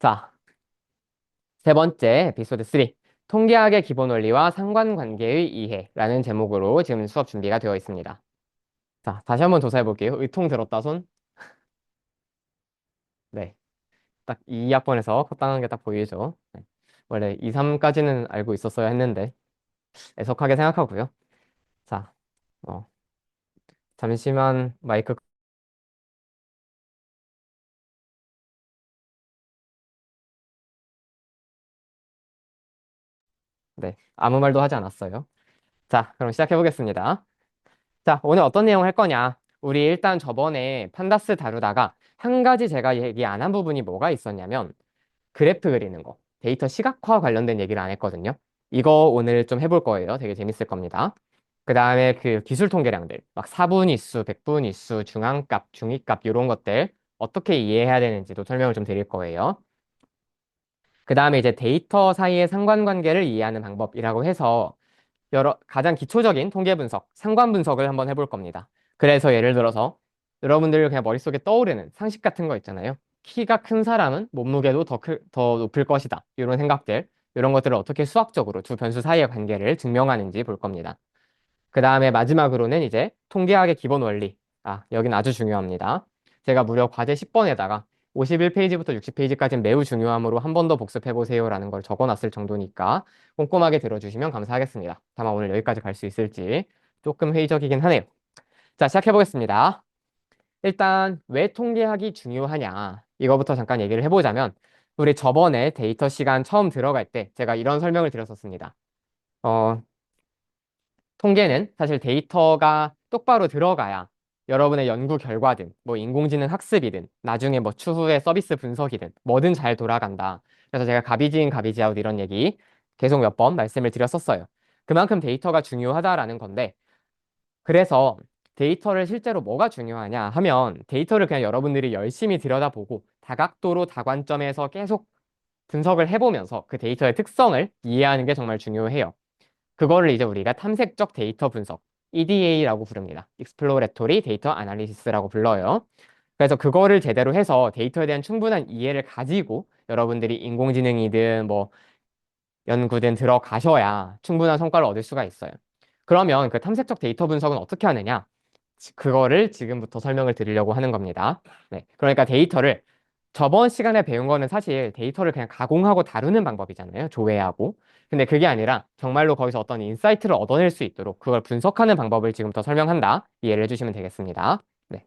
자, 세 번째 에피소드 3. 통계학의 기본 원리와 상관관계의 이해라는 제목으로 지금 수업 준비가 되어 있습니다. 자, 다시 한번 조사해 볼게요. 의통 들었다 손? 네. 딱 2학번에서 커당한 게 딱 보이죠? 네. 원래 2, 3까지는 알고 있었어야 했는데 애석하게 생각하고요. 자, 어, 잠시만 마이크, 네. 아무 말도 하지 않았어요. 자, 그럼 시작해 보겠습니다. 자, 오늘 어떤 내용 할 거냐? 우리 일단 저번에 판다스 다루다가 한 가지 제가 얘기 안 한 부분이 뭐가 있었냐면 그래프 그리는 거, 데이터 시각화 관련된 얘기를 안 했거든요. 이거 오늘 좀 해볼 거예요. 되게 재밌을 겁니다. 그 다음에 그 기술 통계량들, 막 사분위수, 백분위수, 중앙값, 중위값 이런 것들 어떻게 이해해야 되는지도 설명을 좀 드릴 거예요. 그 다음에 이제 데이터 사이의 상관관계를 이해하는 방법이라고 해서 가장 기초적인 통계 분석, 상관 분석을 한번 해볼 겁니다. 그래서 예를 들어서 여러분들 그냥 머릿속에 떠오르는 상식 같은 거 있잖아요. 키가 큰 사람은 몸무게도 더 높을 것이다. 이런 생각들, 이런 것들을 어떻게 수학적으로 두 변수 사이의 관계를 증명하는지 볼 겁니다. 그 다음에 마지막으로는 이제 통계학의 기본 원리. 아, 여긴 아주 중요합니다. 제가 무려 과제 10번에다가 51페이지부터 60페이지까지는 매우 중요하므로 한 번 더 복습해보세요라는 걸 적어놨을 정도니까 꼼꼼하게 들어주시면 감사하겠습니다. 다만 오늘 여기까지 갈 수 있을지 조금 회의적이긴 하네요. 자, 시작해보겠습니다. 일단 왜 통계학이 중요하냐 이거부터 잠깐 얘기를 해보자면 우리 저번에 데이터 시간 처음 들어갈 때 제가 이런 설명을 드렸었습니다. 어, 통계는 사실 데이터가 똑바로 들어가야 여러분의 연구 결과든 뭐 인공지능 학습이든 나중에 뭐 추후에 서비스 분석이든 뭐든 잘 돌아간다. 그래서 제가 가비진 가비지아웃 이런 얘기 계속 몇 번 말씀을 드렸었어요. 그만큼 데이터가 중요하다라는 건데 그래서 데이터를 실제로 뭐가 중요하냐 하면 데이터를 그냥 여러분들이 열심히 들여다보고 다각도로 다관점에서 계속 분석을 해보면서 그 데이터의 특성을 이해하는 게 정말 중요해요. 그거를 이제 우리가 탐색적 데이터 분석, EDA라고 부릅니다. Exploratory Data Analysis라고 불러요. 그래서 그거를 제대로 해서 데이터에 대한 충분한 이해를 가지고 여러분들이 인공지능이든 뭐 연구든 들어가셔야 충분한 성과를 얻을 수가 있어요. 그러면 그 탐색적 데이터 분석은 어떻게 하느냐? 그거를 지금부터 설명을 드리려고 하는 겁니다. 네. 그러니까 데이터를 저번 시간에 배운 거는 사실 데이터를 그냥 가공하고 다루는 방법이잖아요. 조회하고. 근데 그게 아니라 정말로 거기서 어떤 인사이트를 얻어낼 수 있도록 그걸 분석하는 방법을 지금부터 설명한다. 이해를 해주시면 되겠습니다. 네.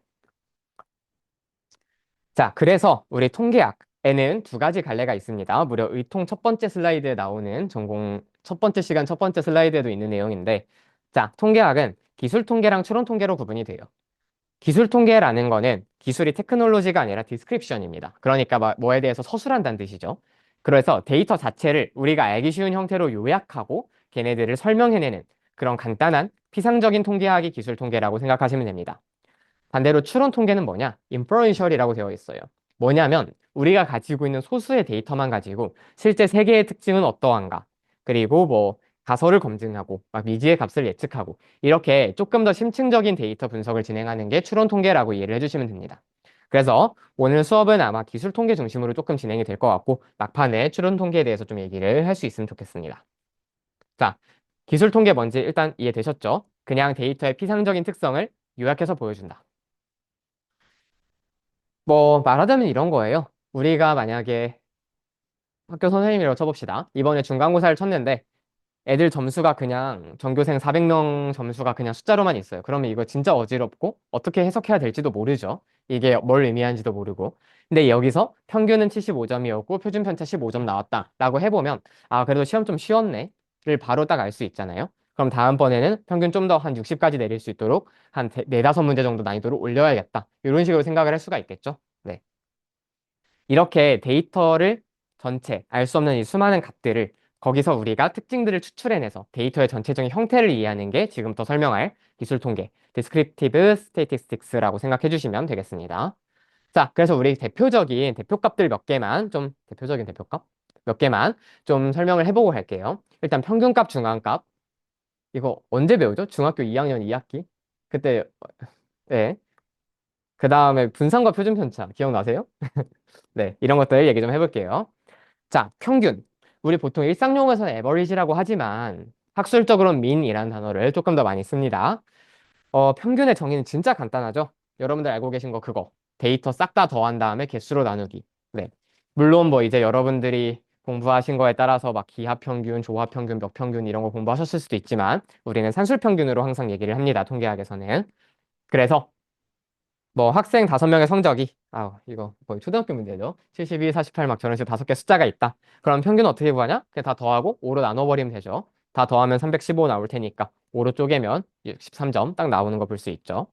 자, 그래서 우리 통계학에는 두 가지 갈래가 있습니다. 무려 의통 첫 번째 슬라이드에 나오는 전공 첫 번째 시간 첫 번째 슬라이드에도 있는 내용인데, 자, 통계학은 기술 통계랑 추론 통계로 구분이 돼요. 기술 통계라는 거는 기술이 테크놀로지가 아니라 디스크립션입니다. 그러니까 뭐에 대해서 서술한다는 뜻이죠. 그래서 데이터 자체를 우리가 알기 쉬운 형태로 요약하고 걔네들을 설명해내는 그런 간단한 피상적인 통계학이 기술 통계라고 생각하시면 됩니다. 반대로 추론 통계는 뭐냐? 인퍼런셜이라고 되어 있어요. 뭐냐면 우리가 가지고 있는 소수의 데이터만 가지고 실제 세계의 특징은 어떠한가? 그리고 뭐 가설을 검증하고 막 미지의 값을 예측하고 이렇게 조금 더 심층적인 데이터 분석을 진행하는 게 추론 통계라고 이해를 해주시면 됩니다. 그래서 오늘 수업은 아마 기술 통계 중심으로 조금 진행이 될 것 같고 막판에 추론 통계에 대해서 좀 얘기를 할 수 있으면 좋겠습니다. 자, 기술 통계 뭔지 일단 이해되셨죠? 그냥 데이터의 피상적인 특성을 요약해서 보여준다. 뭐 말하자면 이런 거예요. 우리가 만약에 학교 선생님이라고 쳐봅시다. 이번에 중간고사를 쳤는데 애들 점수가 그냥 전교생 400명 점수가 그냥 숫자로만 있어요. 그러면 이거 진짜 어지럽고 어떻게 해석해야 될지도 모르죠. 이게 뭘 의미하는지도 모르고. 근데 여기서 평균은 75점이었고 표준 편차 15점 나왔다라고 해보면 아 그래도 시험 좀 쉬웠네를 바로 딱 알 수 있잖아요. 그럼 다음번에는 평균 좀 더 한 60까지 내릴 수 있도록 한 네다섯 문제 정도 난이도를 올려야겠다. 이런 식으로 생각을 할 수가 있겠죠. 네. 이렇게 데이터를 전체 알 수 없는 이 수많은 값들을 거기서 우리가 특징들을 추출해내서 데이터의 전체적인 형태를 이해하는 게 지금부터 설명할 기술 통계, Descriptive Statistics라고 생각해 주시면 되겠습니다. 자, 그래서 우리 대표적인 대표값들 몇 개만 좀 대표적인 대표값 몇 개만 좀 설명을 해보고 갈게요. 일단 평균값, 중앙값 이거 언제 배우죠? 중학교 2학년 2학기? 그때 네. 그 다음에 분산과 표준 편차 기억나세요? 네, 이런 것들 얘기 좀 해볼게요. 자, 평균. 우리 보통 일상용어에서는 에버리지라고 하지만 학술적으로는 민이라는 단어를 조금 더 많이 씁니다. 평균의 정의는 진짜 간단하죠? 여러분들 알고 계신 거 그거. 데이터 싹 다 더한 다음에 개수로 나누기. 네. 물론 뭐 이제 여러분들이 공부하신 거에 따라서 막 기하평균, 조합평균, 벽평균 이런 거 공부하셨을 수도 있지만 우리는 산술평균으로 항상 얘기를 합니다. 통계학에서는. 그래서 뭐 학생 5명의 성적이 이거 거의 초등학교 문제죠. 72, 48 막 저런 식으로 5개 숫자가 있다. 그럼 평균 어떻게 구하냐? 그냥 다 더하고 5로 나눠버리면 되죠. 다 더하면 315 나올 테니까 5로 쪼개면 63점 딱 나오는 거 볼 수 있죠.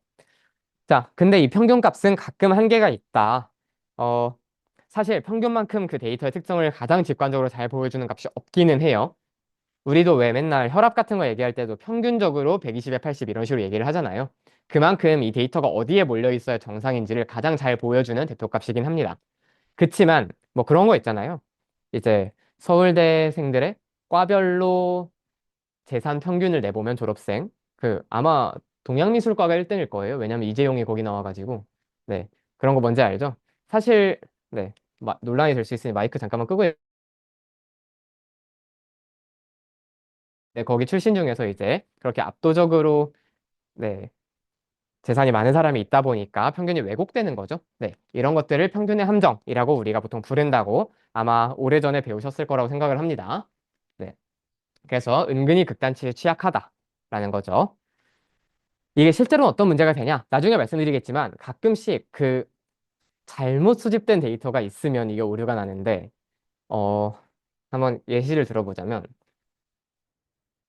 자, 근데 이 평균값은 가끔 한계가 있다. 어, 사실 평균만큼 그 데이터의 특성을 가장 직관적으로 잘 보여주는 값이 없기는 해요. 우리도 왜 맨날 혈압 같은 거 얘기할 때도 평균적으로 120에 80 이런 식으로 얘기를 하잖아요. 그만큼 이 데이터가 어디에 몰려 있어야 정상인지를 가장 잘 보여주는 대표값이긴 합니다. 그치만 뭐 그런 거 있잖아요. 이제 서울대생들의 과별로 재산 평균을 내보면 졸업생 아마 동양미술과가 1등일 거예요. 왜냐면 이재용이 거기 나와가지고 네 그런 거 뭔지 알죠? 사실 네 논란이 될 수 있으니 마이크 잠깐만 끄고 네, 거기 출신 중에서 이제 그렇게 압도적으로 네, 재산이 많은 사람이 있다 보니까 평균이 왜곡되는 거죠. 네, 이런 것들을 평균의 함정이라고 우리가 보통 부른다고 아마 오래전에 배우셨을 거라고 생각을 합니다. 네, 그래서 은근히 극단치에 취약하다라는 거죠. 이게 실제로는 어떤 문제가 되냐? 나중에 말씀드리겠지만 가끔씩 잘못 수집된 데이터가 있으면 이게 오류가 나는데 어, 한번 예시를 들어보자면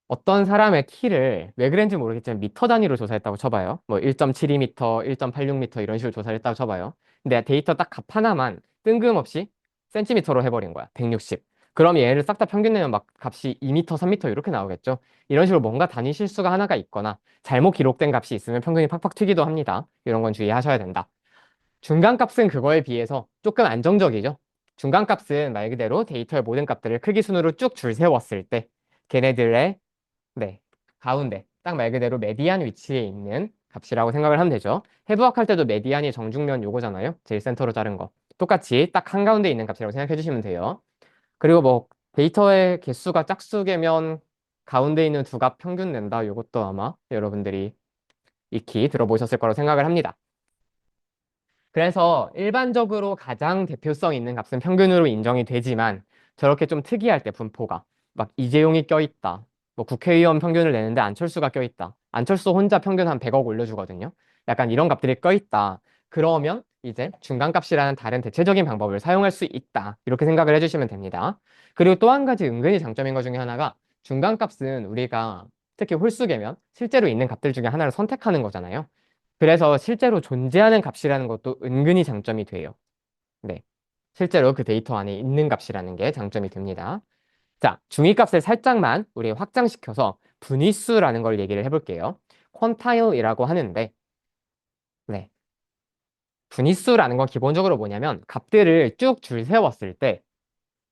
어떤 사람의 키를 왜 그랬는지 모르겠지만 미터 단위로 조사했다고 쳐봐요. 뭐 1.72m, 1.86m 이런 식으로 조사를 했다고 쳐봐요. 근데 데이터 딱 값 하나만 뜬금없이 센티미터로 해버린 거야. 160. 그럼 얘를 싹 다 평균 내면 막 값이 2m, 3m 이렇게 나오겠죠. 이런 식으로 뭔가 단위 실수가 하나가 있거나 잘못 기록된 값이 있으면 평균이 팍팍 튀기도 합니다. 이런 건 주의하셔야 된다. 중간값은 그거에 비해서 조금 안정적이죠. 중간값은 말 그대로 데이터의 모든 값들을 크기 순으로 쭉 줄 세웠을 때 걔네들의 네, 가운데 딱 말 그대로 메디안 위치에 있는 값이라고 생각을 하면 되죠. 해부학 할 때도 메디안이 정중면 요거잖아요. 제일 센터로 자른 거. 똑같이 딱 한가운데 있는 값이라고 생각해 주시면 돼요. 그리고 뭐 데이터의 개수가 짝수개면 가운데 있는 두 값 평균 낸다. 요것도 아마 여러분들이 익히 들어보셨을 거라고 생각을 합니다. 그래서 일반적으로 가장 대표성 있는 값은 평균으로 인정이 되지만 저렇게 좀 특이할 때 분포가 막 이재용이 껴있다. 뭐 국회의원 평균을 내는데 안철수가 껴있다. 안철수 혼자 평균 한 100억 올려주거든요. 약간 이런 값들이 껴있다. 그러면 이제 중간값이라는 다른 대체적인 방법을 사용할 수 있다. 이렇게 생각을 해주시면 됩니다. 그리고 또 한 가지 은근히 장점인 것 중에 하나가 중간값은 우리가 특히 홀수계면 실제로 있는 값들 중에 하나를 선택하는 거잖아요. 그래서 실제로 존재하는 값이라는 것도 은근히 장점이 돼요. 네. 실제로 그 데이터 안에 있는 값이라는 게 장점이 됩니다. 자, 중위값을 살짝만 우리 확장시켜서 분위수라는 걸 얘기를 해볼게요. 퀀타일이라고 하는데, 네. 분위수라는 건 기본적으로 뭐냐면 값들을 쭉 줄 세웠을 때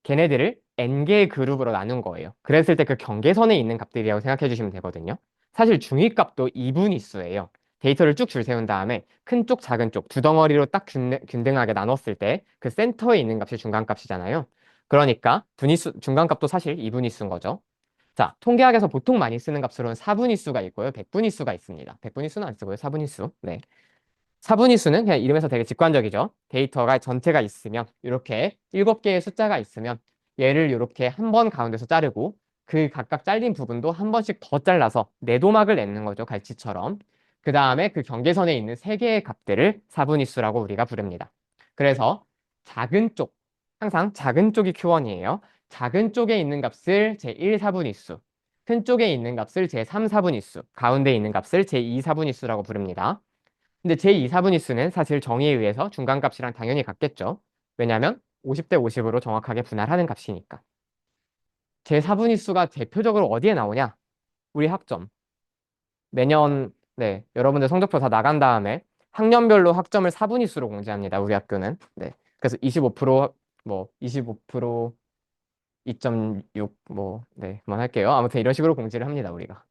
걔네들을 n개의 그룹으로 나눈 거예요. 그랬을 때 그 경계선에 있는 값들이라고 생각해 주시면 되거든요. 사실 중위값도 이분위수예요. 데이터를 쭉 줄 세운 다음에 큰 쪽, 작은 쪽 두 덩어리로 딱 균등하게 나눴을 때 그 센터에 있는 값이 중간값이잖아요. 그러니까 분위수, 중간값도 사실 이분위수인 거죠. 자, 통계학에서 보통 많이 쓰는 값으로는 사분위수가 있고요. 백분위수가 있습니다. 백분위수는 안 쓰고요. 사분위수. 네. 사분위수는 그냥 이름에서 되게 직관적이죠. 데이터가 전체가 있으면 이렇게 7개의 숫자가 있으면 얘를 이렇게 한 번 가운데서 자르고 그 각각 잘린 부분도 한 번씩 더 잘라서 내도막을 내는 거죠. 갈치처럼. 그 다음에 그 경계선에 있는 3개의 값들을 사분위수라고 우리가 부릅니다. 그래서 작은 쪽, 항상 작은 쪽이 Q1이에요. 작은 쪽에 있는 값을 제1 사분위수, 큰 쪽에 있는 값을 제3 사분위수, 가운데 있는 값을 제2 사분위수라고 부릅니다. 근데 제2사분위수는 사실 정의에 의해서 중간값이랑 당연히 같겠죠. 왜냐하면 50대 50으로 정확하게 분할하는 값이니까. 제4분위수가 대표적으로 어디에 나오냐? 우리 학점. 매년 네, 여러분들 성적표 다 나간 다음에 학년별로 학점을 사분위수로 공지합니다. 우리 학교는. 네. 그래서 25% 2.6 네, 그만할게요. 아무튼 이런 식으로 공지를 합니다, 우리가.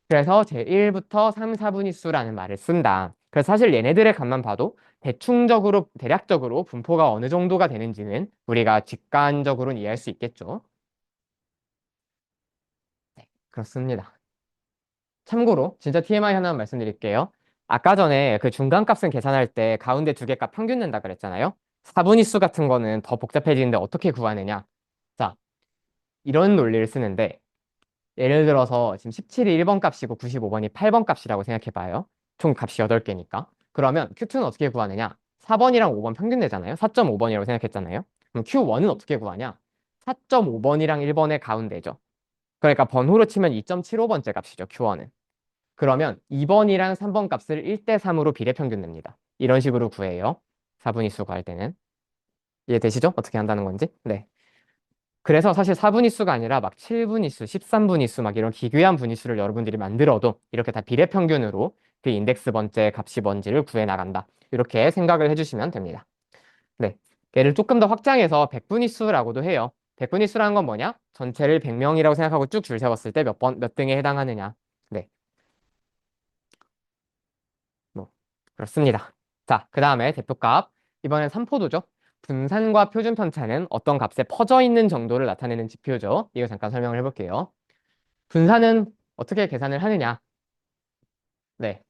그래서 제1부터 3, 4분위수라는 말을 쓴다. 그래서 사실 얘네들의 값만 봐도 대충적으로, 대략적으로 분포가 어느 정도가 되는지는 우리가 직관적으로는 이해할 수 있겠죠. 네, 그렇습니다. 참고로 진짜 TMI 하나 말씀드릴게요. 아까 전에 그 중간값은 계산할 때 가운데 두 개 값 평균 낸다 그랬잖아요. 사분위수 같은 거는 더 복잡해지는데 어떻게 구하느냐? 자, 이런 논리를 쓰는데 예를 들어서 지금 17이 1번 값이고 95번이 8번 값이라고 생각해봐요. 총 값이 8개니까. 그러면 Q2는 어떻게 구하느냐? 4번이랑 5번 평균 내잖아요. 4.5번이라고 생각했잖아요. 그럼 Q1은 어떻게 구하냐? 4.5번이랑 1번의 가운데죠. 그러니까 번호로 치면 2.75번째 값이죠. Q1은. 그러면 2번이랑 3번 값을 1대 3으로 비례평균 냅니다. 이런 식으로 구해요. 4분위수 구할 때는. 이해되시죠? 어떻게 한다는 건지? 네. 그래서 사실 4분위수가 아니라 막 7분위수, 13분위수 막 이런 기괴한 분위수를 여러분들이 만들어도 이렇게 다 비례평균으로 그 인덱스 번째 값이 뭔지를 구해 나간다. 이렇게 생각을 해주시면 됩니다. 네. 얘를 조금 더 확장해서 100분위수라고도 해요. 100분위수라는 건 뭐냐? 전체를 100명이라고 생각하고 쭉 줄 세웠을 때 몇 등에 해당하느냐. 네. 뭐 그렇습니다. 자, 그 다음에 대표값. 이번엔 삼포도죠. 분산과 표준 편차는 어떤 값에 퍼져 있는 정도를 나타내는 지표죠. 이거 잠깐 설명을 해볼게요. 분산은 어떻게 계산을 하느냐? 네,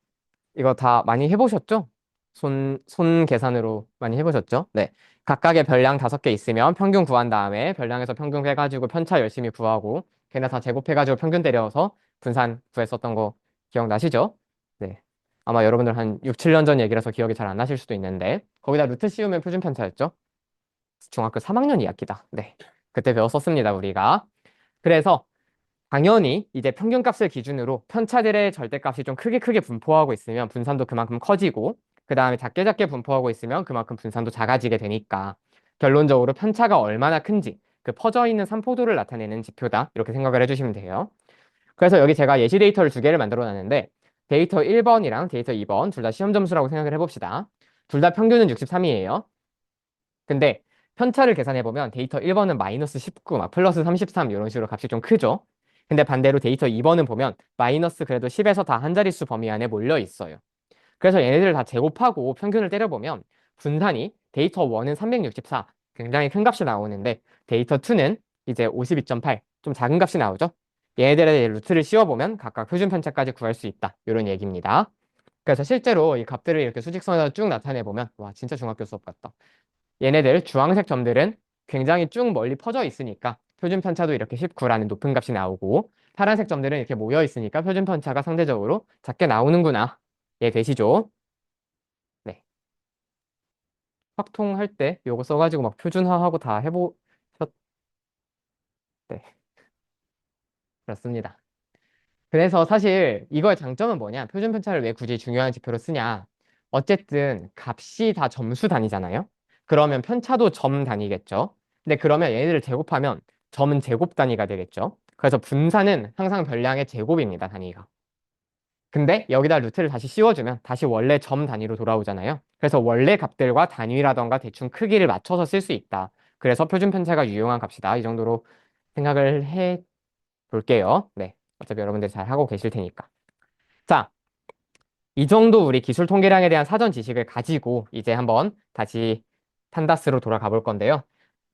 이거 다 많이 해보셨죠? 손 계산으로 많이 해보셨죠? 네. 각각의 별량 5개 있으면 평균 구한 다음에 별량에서 평균 해가지고 편차 열심히 구하고 걔네 다 제곱해가지고 평균 때려서 분산 구했었던 거 기억나시죠? 네. 아마 여러분들 한 6, 7년 전 얘기라서 기억이 잘 안 나실 수도 있는데 거기다 루트 씌우면 표준 편차였죠? 중학교 3학년 이야기다. 네. 그때 배웠었습니다, 우리가. 그래서 당연히 이제 평균값을 기준으로 편차들의 절대값이 좀 크게 분포하고 있으면 분산도 그만큼 커지고 그 다음에 작게 분포하고 있으면 그만큼 분산도 작아지게 되니까 결론적으로 편차가 얼마나 큰지 그 퍼져 있는 산포도를 나타내는 지표다 이렇게 생각을 해주시면 돼요. 그래서 여기 제가 예시 데이터를 2개를 만들어 놨는데 데이터 1번이랑 데이터 2번 둘 다 시험 점수라고 생각을 해봅시다. 둘 다 평균은 63이에요. 근데 편차를 계산해보면 데이터 1번은 마이너스 19, 막 플러스 33 이런 식으로 값이 좀 크죠. 근데 반대로 데이터 2번은 보면 마이너스 그래도 10에서 다 한 자릿수 범위 안에 몰려 있어요. 그래서 얘네들을 다 제곱하고 평균을 때려보면 분산이 데이터 1은 364, 굉장히 큰 값이 나오는데 데이터 2는 이제 52.8, 좀 작은 값이 나오죠. 얘네들의 루트를 씌워보면 각각 표준 편차까지 구할 수 있다. 이런 얘기입니다. 그래서 실제로 이 값들을 이렇게 수직선에서 쭉 나타내보면 와 진짜 중학교 수업 같다. 얘네들 주황색 점들은 굉장히 쭉 멀리 퍼져 있으니까 표준 편차도 이렇게 19라는 높은 값이 나오고 파란색 점들은 이렇게 모여 있으니까 표준 편차가 상대적으로 작게 나오는구나. 이해되시죠? 네. 확통할 때 요거 써가지고 막 표준화하고 다 해보셨, 네. 그렇습니다. 그래서 사실 이거의 장점은 뭐냐? 표준 편차를 왜 굳이 중요한 지표로 쓰냐? 어쨌든 값이 다 점수 단위잖아요? 그러면 편차도 점 단위겠죠? 근데 그러면 얘네들을 제곱하면 점은 제곱 단위가 되겠죠? 그래서 분산은 항상 별량의 제곱입니다, 단위가. 근데 여기다 루트를 다시 씌워주면 다시 원래 점 단위로 돌아오잖아요. 그래서 원래 값들과 단위라던가 대충 크기를 맞춰서 쓸 수 있다. 그래서 표준 편차가 유용한 값이다. 이 정도로 생각을 해 볼게요. 네. 어차피 여러분들 잘 하고 계실 테니까. 자, 이 정도 우리 기술 통계량에 대한 사전 지식을 가지고 이제 한번 다시 판다스로 돌아가 볼 건데요.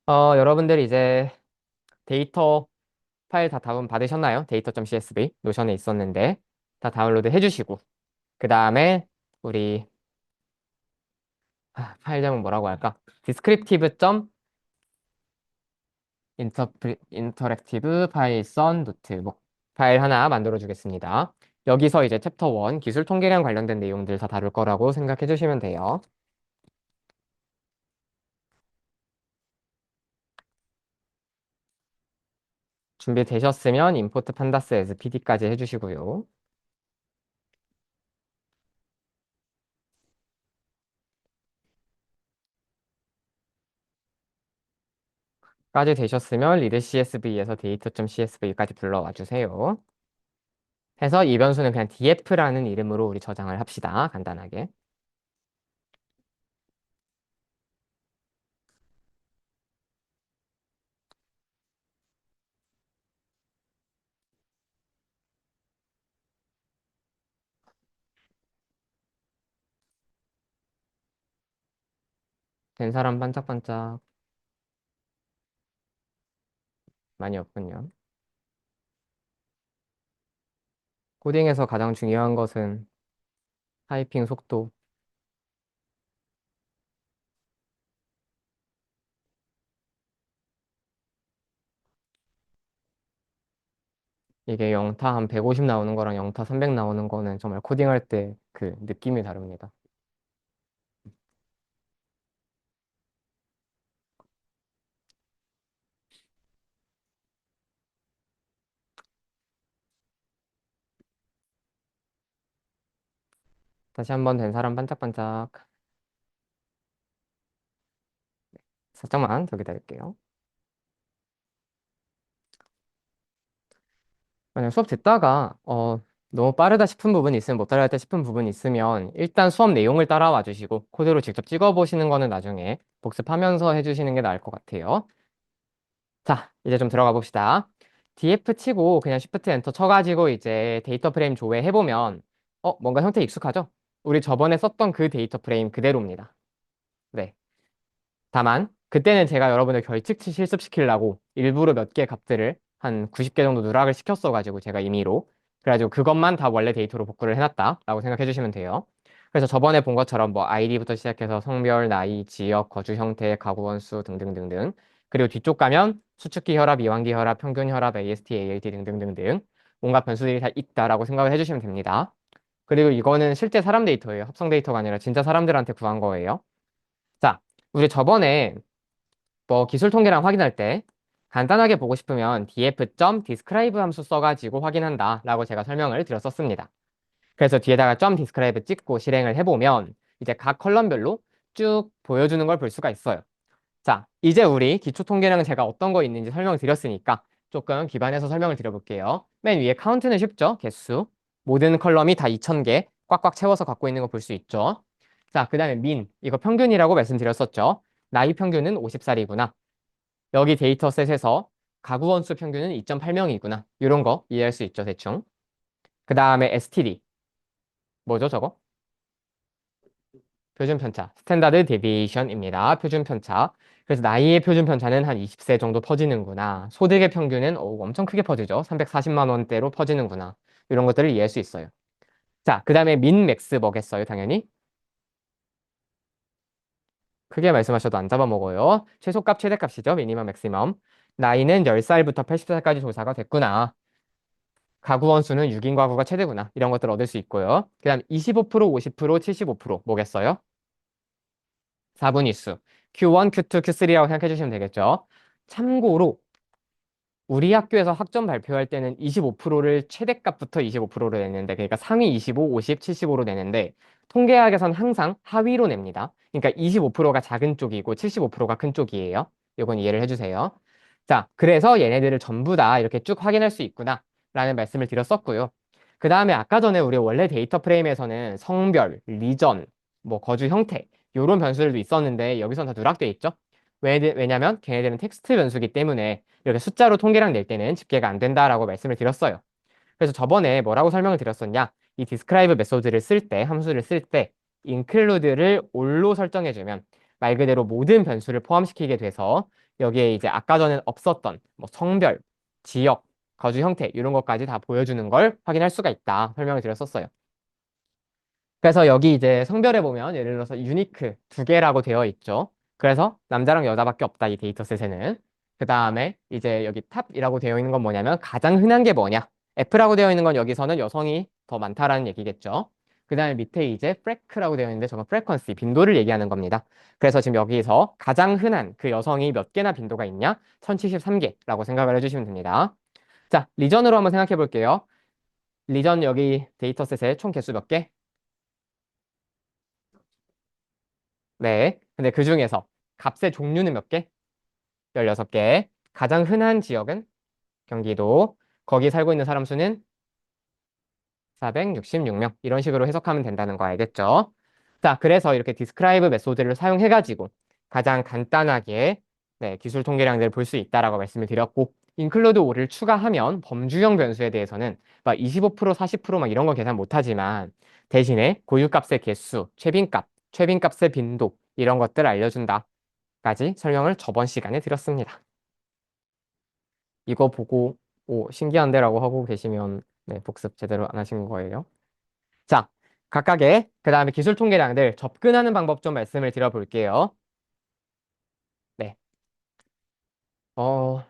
여러분들 이제 데이터 파일 다 다운 받으셨나요? 데이터.csv 노션에 있었는데 다 다운로드 해주시고 그 다음에 우리 파일 제목 뭐라고 할까? descriptive.interactive python 노트북 파일 하나 만들어 주겠습니다. 여기서 이제 챕터 1 기술 통계량 관련된 내용들 다 다룰 거라고 생각해 주시면 돼요. 준비되셨으면 import pandas as pd까지 해주시고요. 까지 되셨으면 readcsv에서 data.csv까지 불러와 주세요. 해서 이 변수는 그냥 df라는 이름으로 우리 저장을 합시다. 간단하게. 된 사람 반짝반짝. 많이 없군요. 코딩에서 가장 중요한 것은 타이핑 속도. 이게 영타 한 150 나오는 거랑 영타 300 나오는 거는 정말 코딩할 때 그 느낌이 다릅니다. 다시 한번 된 사람 반짝반짝. 살짝만 더 기다릴게요. 만약 수업 듣다가 너무 빠르다 싶은 부분이 있으면 못 따라갈 때 싶은 부분이 있으면 일단 수업 내용을 따라와 주시고 코드로 직접 찍어 보시는 거는 나중에 복습하면서 해주시는 게 나을 것 같아요. 자, 이제 좀 들어가 봅시다. df 치고 그냥 shift 엔터 쳐가지고 이제 데이터 프레임 조회해보면 뭔가 형태 익숙하죠? 우리 저번에 썼던 그 데이터 프레임 그대로입니다. 네. 다만 그때는 제가 여러분을 결측치 실습시키려고 일부러 몇 개 값들을 한 90개 정도 누락을 시켰어가지고 제가 임의로 그래가지고 그것만 다 원래 데이터로 복구를 해놨다라고 생각해 주시면 돼요. 그래서 저번에 본 것처럼 뭐 아이디부터 시작해서 성별, 나이, 지역, 거주 형태, 가구 원수 등등등등 그리고 뒤쪽 가면 수축기 혈압, 이완기 혈압, 평균 혈압, AST, ALT 등등등등 온갖 변수들이 다 있다라고 생각을 해주시면 됩니다. 그리고 이거는 실제 사람 데이터예요. 합성 데이터가 아니라 진짜 사람들한테 구한 거예요. 자, 우리 저번에 뭐 기술 통계랑 확인할 때 간단하게 보고 싶으면 df.describe 함수 써가지고 확인한다 라고 제가 설명을 드렸었습니다. 그래서 뒤에다가 .describe 찍고 실행을 해보면 이제 각 컬럼별로 쭉 보여주는 걸 볼 수가 있어요. 자, 이제 우리 기초 통계량은 제가 어떤 거 있는지 설명을 드렸으니까 조금 기반해서 설명을 드려볼게요. 맨 위에 카운트는 쉽죠? 개수. 모든 컬럼이 다 2000개 꽉꽉 채워서 갖고 있는 거 볼 수 있죠. 자, 그 다음에 이거 평균이라고 말씀드렸었죠. 나이 평균은 50살이구나. 여기 데이터셋에서 가구 원수 평균은 2.8명이구나. 이런 거 이해할 수 있죠, 대충. 그 다음에 STD. 뭐죠, 저거? 표준 편차. 스탠다드 데비에이션입니다. 표준 편차. 그래서 나이의 표준 편차는 한 20세 정도 퍼지는구나. 소득의 평균은 엄청 크게 퍼지죠. 340만 원대로 퍼지는구나. 이런 것들을 이해할 수 있어요. 자, 그 다음에 민, 맥스 뭐겠어요, 당연히? 크게 말씀하셔도 안 잡아먹어요. 최소값, 최대값이죠. 미니멈, 맥시멈. 나이는 10살부터 80살까지 조사가 됐구나. 가구 원수는 6인 가구가 최대구나. 이런 것들 얻을 수 있고요. 그 다음 25%, 50%, 75% 뭐겠어요? 4분위수. Q1, Q2, Q3라고 생각해 주시면 되겠죠. 참고로 우리 학교에서 학점 발표할 때는 25%를 최대값부터 25%로 내는데 그러니까 상위 25, 50, 75로 내는데 통계학에선 항상 하위로 냅니다. 그러니까 25%가 작은 쪽이고 75%가 큰 쪽이에요. 이건 이해를 해주세요. 자, 그래서 얘네들을 전부 다 이렇게 쭉 확인할 수 있구나 라는 말씀을 드렸었고요. 그 다음에 아까 전에 우리 원래 데이터 프레임에서는 성별, 리전, 뭐 거주 형태 이런 변수들도 있었는데 여기서는 다 누락돼 있죠. 왜냐면 걔네들은 텍스트 변수기 때문에 이렇게 숫자로 통계량 낼 때는 집계가 안 된다라고 말씀을 드렸어요. 그래서 저번에 뭐라고 설명을 드렸었냐? 이 describe 메소드를 쓸 때, 함수를 쓸 때 include를 all로 설정해주면 말 그대로 모든 변수를 포함시키게 돼서 여기에 이제 아까 전에 없었던 뭐 성별, 지역, 거주 형태 이런 것까지 다 보여주는 걸 확인할 수가 있다 설명을 드렸었어요. 그래서 여기 이제 성별에 보면 예를 들어서 유니크 두 개라고 되어 있죠. 그래서 남자랑 여자밖에 없다 이 데이터셋에는. 그 다음에 이제 여기 탑이라고 되어 있는 건 뭐냐면 가장 흔한 게 뭐냐. F라고 되어 있는 건 여기서는 여성이 더 많다라는 얘기겠죠. 그 다음에 밑에 이제 프레크라고 되어 있는데 저건 프레퀀시 빈도를 얘기하는 겁니다. 그래서 지금 여기서 가장 흔한 그 여성이 몇 개나 빈도가 있냐? 1073개라고 생각을 해주시면 됩니다. 자, 리전으로 한번 생각해 볼게요. 리전 여기 데이터셋의 총 개수 몇 개? 네. 근데 그 중에서 값의 종류는 몇 개? 16개. 가장 흔한 지역은 경기도. 거기 살고 있는 사람 수는 466명. 이런 식으로 해석하면 된다는 거 알겠죠? 자, 그래서 이렇게 디스크라이브 메소드를 사용해가지고 가장 간단하게 네, 기술 통계량들을 볼 수 있다라고 말씀을 드렸고 include all을 추가하면 범주형 변수에 대해서는 막 25%, 40%막 이런 거 계산 못하지만 대신에 고유값의 개수, 최빈값, 최빈값의 빈도 이런 것들을 알려준다 까지 설명을 저번 시간에 드렸습니다. 이거 보고 오, 신기한데라고 하고 계시면 네, 복습 제대로 안 하신 거예요. 자, 각각의 그 다음에 기술 통계량들 접근하는 방법 좀 말씀을 드려볼게요. 네, 어,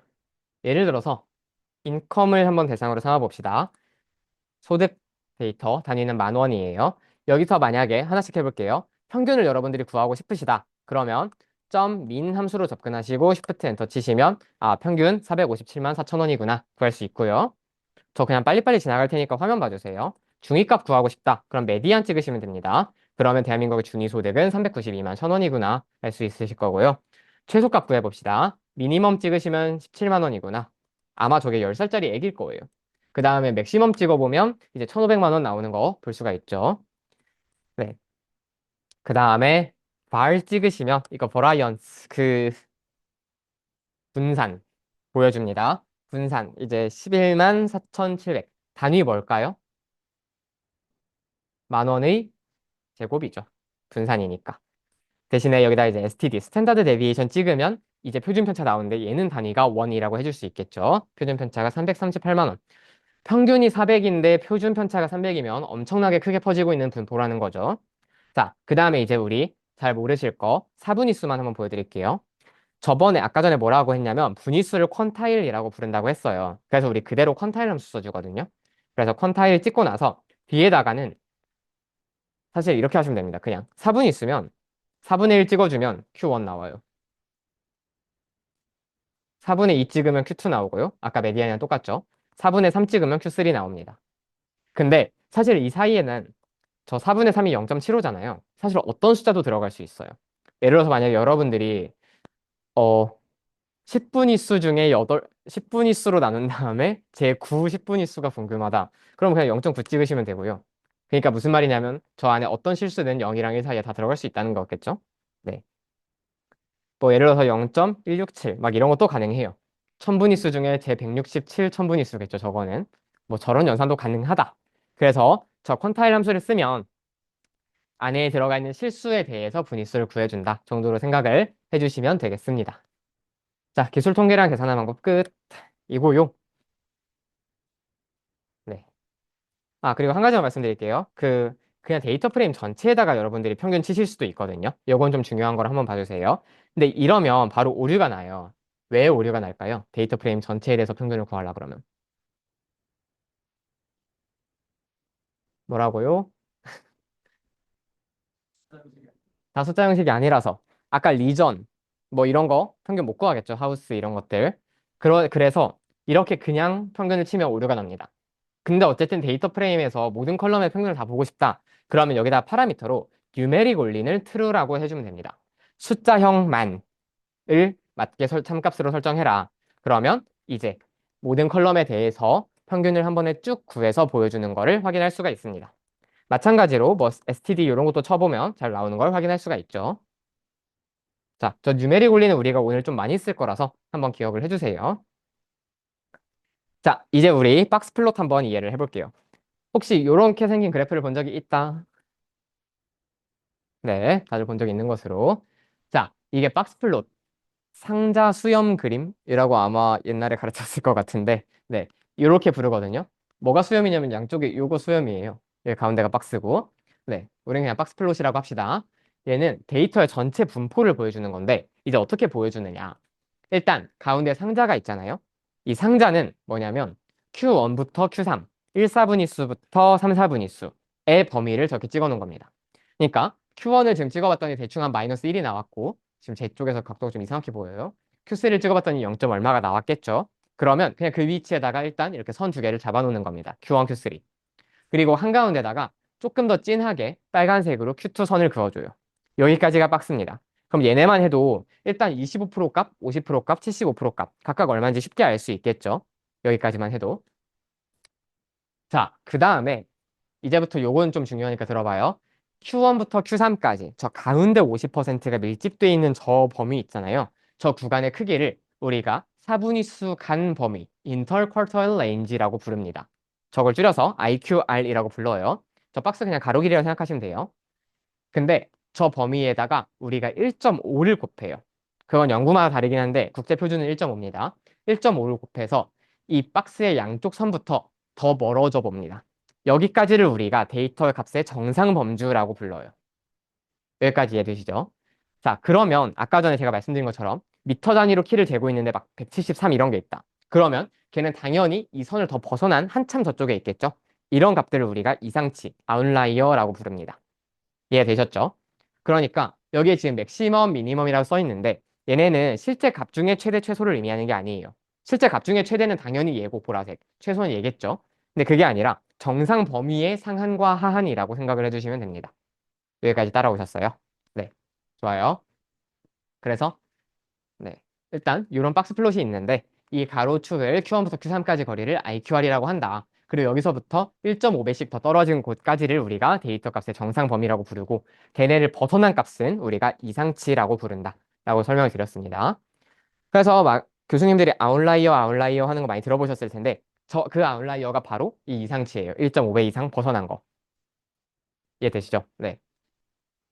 예를 들어서 인컴을 한번 대상으로 삼아 봅시다. 소득 데이터 단위는 10,000원이에요. 여기서 만약에 하나씩 해볼게요. 평균을 여러분들이 구하고 싶으시다. 그러면 점 민 함수로 접근하시고 Shift 엔터 치시면 아 평균 457만 4천원이구나 구할 수 있고요. 저 그냥 빨리빨리 지나갈 테니까 화면 봐주세요. 중위값 구하고 싶다. 그럼 메디안 찍으시면 됩니다. 그러면 대한민국의 중위소득은 392만 1,000원이구나 알 수 있으실 거고요. 최소값 구해봅시다. 미니멈 찍으시면 17만 원이구나. 아마 저게 10살짜리 애기일 거예요. 그 다음에 맥시멈 찍어보면 이제 1,500만 원 나오는 거 볼 수가 있죠. 네. 그 다음에 발 찍으시면 이거 버라이언스 그 분산 보여줍니다. 분산 이제 11만 4,700 단위 뭘까요? 만 원의 제곱이죠. 분산이니까. 대신에 여기다 이제 STD, 스탠다드 데비에이션 찍으면 이제 표준 편차 나오는데 얘는 단위가 원이라고 해줄 수 있겠죠. 표준 편차가 338만 원. 평균이 400인데 표준 편차가 300이면 엄청나게 크게 퍼지고 있는 분포라는 거죠. 자, 그 다음에 이제 우리 잘 모르실 거 사분위수만 한번 보여드릴게요. 저번에 아까 전에 뭐라고 했냐면 분위수를 퀀타일이라고 부른다고 했어요. 그래서 우리 그대로 퀀타일 함수 써주거든요. 그래서 퀀타일 찍고 나서 뒤에다가는 사실 이렇게 하시면 됩니다. 그냥 4분이 있으면 4분의 1 찍어주면 Q1 나와요. 4분의 2 찍으면 Q2 나오고요. 아까 메디안이랑 똑같죠? 4분의 3 찍으면 Q3 나옵니다. 근데 사실 이 사이에는 저 4분의 3이 0.75잖아요. 사실 어떤 숫자도 들어갈 수 있어요. 예를 들어서 만약에 여러분들이 어 10분위수 중에 10분위수로 나눈 다음에 제 9 10분위수가 궁금하다. 그럼 그냥 0.9 찍으시면 되고요. 그러니까 무슨 말이냐면 저 안에 어떤 실수는 0이랑 1 사이에 다 들어갈 수 있다는 거겠죠? 네. 뭐 예를 들어서 0.167 막 이런 것도 가능해요. 천분위수 중에 제 167 천분위수겠죠, 저거는. 뭐 저런 연산도 가능하다. 그래서 저 퀀타일 함수를 쓰면 안에 들어가 있는 실수에 대해서 분위수를 구해준다 정도로 생각을 해주시면 되겠습니다. 자, 기술 통계량 계산하는 방법 끝. 이고요. 네. 아, 그리고 한 가지 더 말씀드릴게요. 그냥 데이터 프레임 전체에다가 여러분들이 평균 치실 수도 있거든요. 요건 좀 중요한 걸 한번 봐주세요. 근데 이러면 바로 오류가 나요. 왜 오류가 날까요? 데이터 프레임 전체에 대해서 평균을 구하려 그러면. 뭐라고요? 다숫자 형식이 아니라서. 아까 리전, 뭐 이런 거 평균 못 구하겠죠. 하우스 이런 것들. 그래서 이렇게 그냥 평균을 치면 오류가 납니다. 근데 어쨌든 데이터 프레임에서 모든 컬럼의 평균을 다 보고 싶다. 그러면 여기다 파라미터로 뉴메릭 올린을 true라고 해주면 됩니다. 숫자형 만을 맞게 참값으로 설정해라. 그러면 이제 모든 컬럼에 대해서 평균을 한 번에 쭉 구해서 보여주는 거를 확인할 수가 있습니다. 마찬가지로 뭐 std 이런 것도 쳐보면 잘 나오는 걸 확인할 수가 있죠. 자, 저 뉴메릭 올린은 우리가 오늘 좀 많이 쓸 거라서 한번 기억을 해주세요. 자, 이제 우리 박스 플롯 한번 이해를 해볼게요. 혹시 이렇게 생긴 그래프를 본 적이 있다? 네, 다들 본 적이 있는 것으로. 자, 이게 박스 플롯, 상자 수렴 그림이라고 아마 옛날에 가르쳤을 것 같은데, 네, 이렇게 부르거든요. 뭐가 수렴이냐면 양쪽에 요거 수렴이에요. 여기 가운데가 박스고, 네, 우리는 그냥 박스 플롯이라고 합시다. 얘는 데이터의 전체 분포를 보여주는 건데, 이제 어떻게 보여주느냐. 일단, 가운데 상자가 있잖아요. 이 상자는 뭐냐면, Q1부터 Q3, 1, 4분위수부터 3, 4분위수의 범위를 저렇게 찍어 놓은 겁니다. 그러니까, Q1을 지금 찍어봤더니 대충 한 마이너스 1이 나왔고, 지금 제 쪽에서 각도가 좀 이상하게 보여요. Q3를 찍어봤더니 0점 얼마가 나왔겠죠. 그러면 그냥 그 위치에다가 일단 이렇게 선 두 개를 잡아놓는 겁니다. Q1, Q3. 그리고 한가운데다가 조금 더 진하게 빨간색으로 Q2 선을 그어줘요. 여기까지가 박스입니다. 그럼 얘네만 해도 일단 25% 값, 50% 값, 75% 값 각각 얼마인지 쉽게 알 수 있겠죠. 여기까지만 해도. 자, 그 다음에 이제부터 요건 좀 중요하니까 들어봐요. Q1부터 Q3까지 저 가운데 50%가 밀집되어 있는 저 범위 있잖아요. 저 구간의 크기를 우리가 사분위수 간 범위, Interquartile Range라고 부릅니다. 저걸 줄여서 IQR이라고 불러요. 저 박스 그냥 가로 길이라고 생각하시면 돼요. 근데 저 범위에다가 우리가 1.5를 곱해요. 그건 연구마다 다르긴 한데 국제 표준은 1.5입니다. 1.5를 곱해서 이 박스의 양쪽 선부터 더 멀어져 봅니다. 여기까지를 우리가 데이터 값의 정상 범주라고 불러요. 여기까지 이해되시죠? 자, 그러면 아까 전에 제가 말씀드린 것처럼 미터 단위로 키를 재고 있는데 막 173 이런 게 있다. 그러면 걔는 당연히 이 선을 더 벗어난 한참 저쪽에 있겠죠? 이런 값들을 우리가 이상치, 아웃라이어라고 부릅니다. 이해되셨죠? 그러니까 여기에 지금 맥시멈, 미니멈이라고 써 있는데 얘네는 실제 값 중에 최대, 최소를 의미하는 게 아니에요. 실제 값 중에 최대는 당연히 얘고 보라색, 최소는 얘겠죠? 근데 그게 아니라 정상 범위의 상한과 하한이라고 생각을 해주시면 됩니다. 여기까지 따라오셨어요? 네, 좋아요. 그래서 네, 일단 이런 박스 플롯이 있는데 이 가로축을 Q1부터 Q3까지 거리를 IQR이라고 한다. 그리고 여기서부터 1.5배씩 더 떨어진 곳까지를 우리가 데이터 값의 정상 범위라고 부르고 걔네를 벗어난 값은 우리가 이상치라고 부른다. 라고 설명을 드렸습니다. 그래서 막 교수님들이 아웃라이어, 아웃라이어 하는 거 많이 들어보셨을 텐데 그 아웃라이어가 바로 이 이상치예요. 1.5배 이상 벗어난 거. 이해되시죠? 네.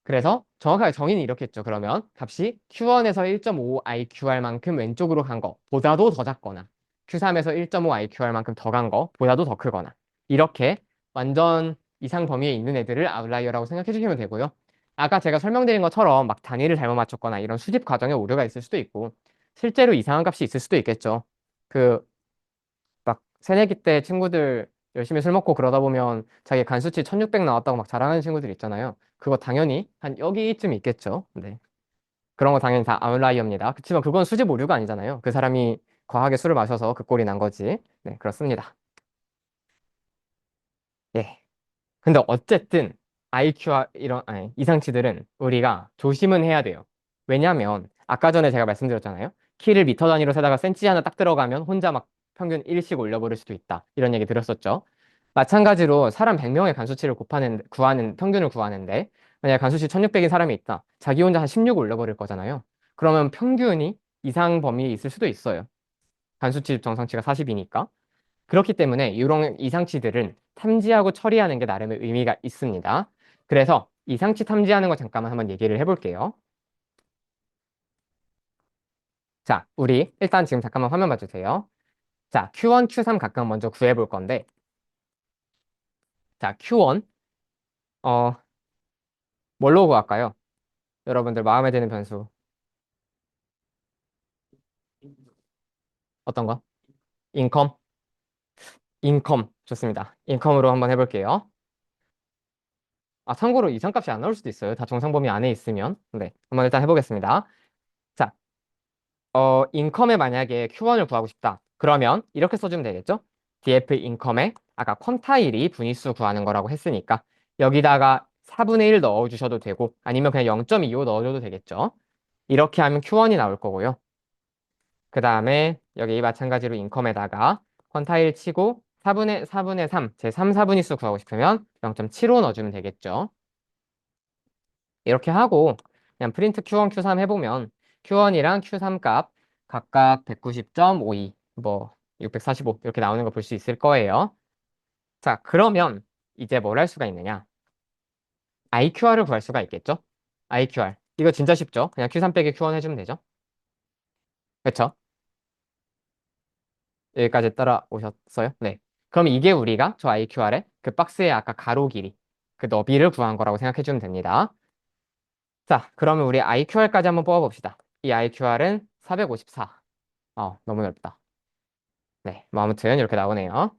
그래서 정확하게 정의는 이렇게 했죠. 그러면 값이 Q1에서 1.5 IQR만큼 왼쪽으로 간 거보다도 더 작거나 Q3에서 1.5 IQR만큼 더 간 거보다도 더 크거나 이렇게 완전 이상 범위에 있는 애들을 아웃라이어라고 생각해 주시면 되고요. 아까 제가 설명드린 것처럼 막 단위를 잘못 맞췄거나 이런 수집 과정에 오류가 있을 수도 있고 실제로 이상한 값이 있을 수도 있겠죠. 그 막 새내기 때 친구들 열심히 술 먹고 그러다 보면 자기 간 수치 1600 나왔다고 막 자랑하는 친구들 있잖아요. 그거 당연히 한 여기쯤 있겠죠. 네. 그런 거 당연히 다 아웃라이어입니다. 그렇지만 그건 수집 오류가 아니잖아요. 그 사람이 과하게 술을 마셔서 그 꼴이 난 거지. 네, 그렇습니다. 예. 근데 어쨌든 IQ와 이런 아니, 이상치들은 우리가 조심은 해야 돼요. 왜냐하면 아까 전에 제가 말씀드렸잖아요. 키를 미터 단위로 세다가 센치 하나 딱 들어가면 혼자 막 평균 1씩 올려버릴 수도 있다. 이런 얘기 들었었죠. 마찬가지로 사람 100명의 간수치를 구하는 평균을 구하는데 만약 간수치 1600인 사람이 있다. 자기 혼자 한 16 올려버릴 거잖아요. 그러면 평균이 이상 범위에 있을 수도 있어요. 간수치 정상치가 40이니까. 그렇기 때문에 이런 이상치들은 탐지하고 처리하는 게 나름의 의미가 있습니다. 그래서 이상치 탐지하는 거 잠깐만 한번 얘기를 해볼게요. 자, 우리 일단 지금 잠깐만 화면 봐주세요. 자, Q1, Q3 각각 먼저 구해볼 건데, 자, Q1, 어, 뭘로 구할까요? 여러분들 마음에 드는 변수. 어떤 거? 인컴? 인컴. 좋습니다. 인컴으로 한번 해볼게요. 아, 참고로 이상값이 안 나올 수도 있어요. 다 정상 범위 안에 있으면. 네, 한번 일단 해보겠습니다. 자, 인컴에 만약에 Q1을 구하고 싶다. 그러면 이렇게 써주면 되겠죠? df 인컴에 아까 퀀타일이 분위수 구하는 거라고 했으니까 여기다가 4분의 1 넣어주셔도 되고 아니면 그냥 0.25 넣어줘도 되겠죠? 이렇게 하면 Q1이 나올 거고요. 그 다음에 여기 마찬가지로 인컴에다가 퀀타일 치고 4분의 3, 제 3, 4분위수 구하고 싶으면 0.75 넣어주면 되겠죠? 이렇게 하고 그냥 프린트 Q1, Q3 해보면 Q1이랑 Q3 값 각각 190.52, 뭐 645 이렇게 나오는 거 볼 수 있을 거예요. 자, 그러면 이제 뭘 할 수가 있느냐? IQR을 구할 수가 있겠죠? IQR. 이거 진짜 쉽죠? 그냥 Q3 빼기 Q1 해주면 되죠? 그쵸? 여기까지 따라오셨어요? 네. 그럼 이게 우리가 저 IQR의 그 박스의 아까 가로 길이, 그 너비를 구한 거라고 생각해주면 됩니다. 자, 그러면 우리 IQR까지 한번 뽑아봅시다. 이 IQR은 454. 너무 넓다. 네, 뭐 아무튼 이렇게 나오네요.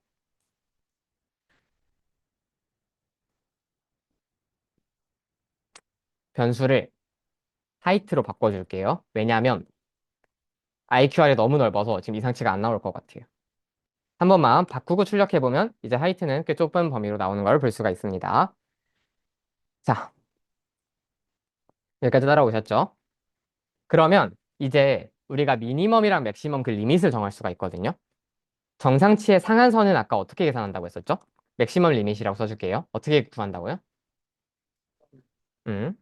변수를 하이트로 바꿔줄게요. 왜냐하면 IQR이 너무 넓어서 지금 이상치가 안 나올 것 같아요. 한 번만 바꾸고 출력해보면 이제 하이트는 꽤 좁은 범위로 나오는 걸 볼 수가 있습니다. 자, 여기까지 따라오셨죠? 그러면 이제 우리가 미니멈이랑 맥시멈 그 리밋을 정할 수가 있거든요. 정상치의 상한선은 아까 어떻게 계산한다고 했었죠? 맥시멈 리밋이라고 써줄게요. 어떻게 구한다고요? 음,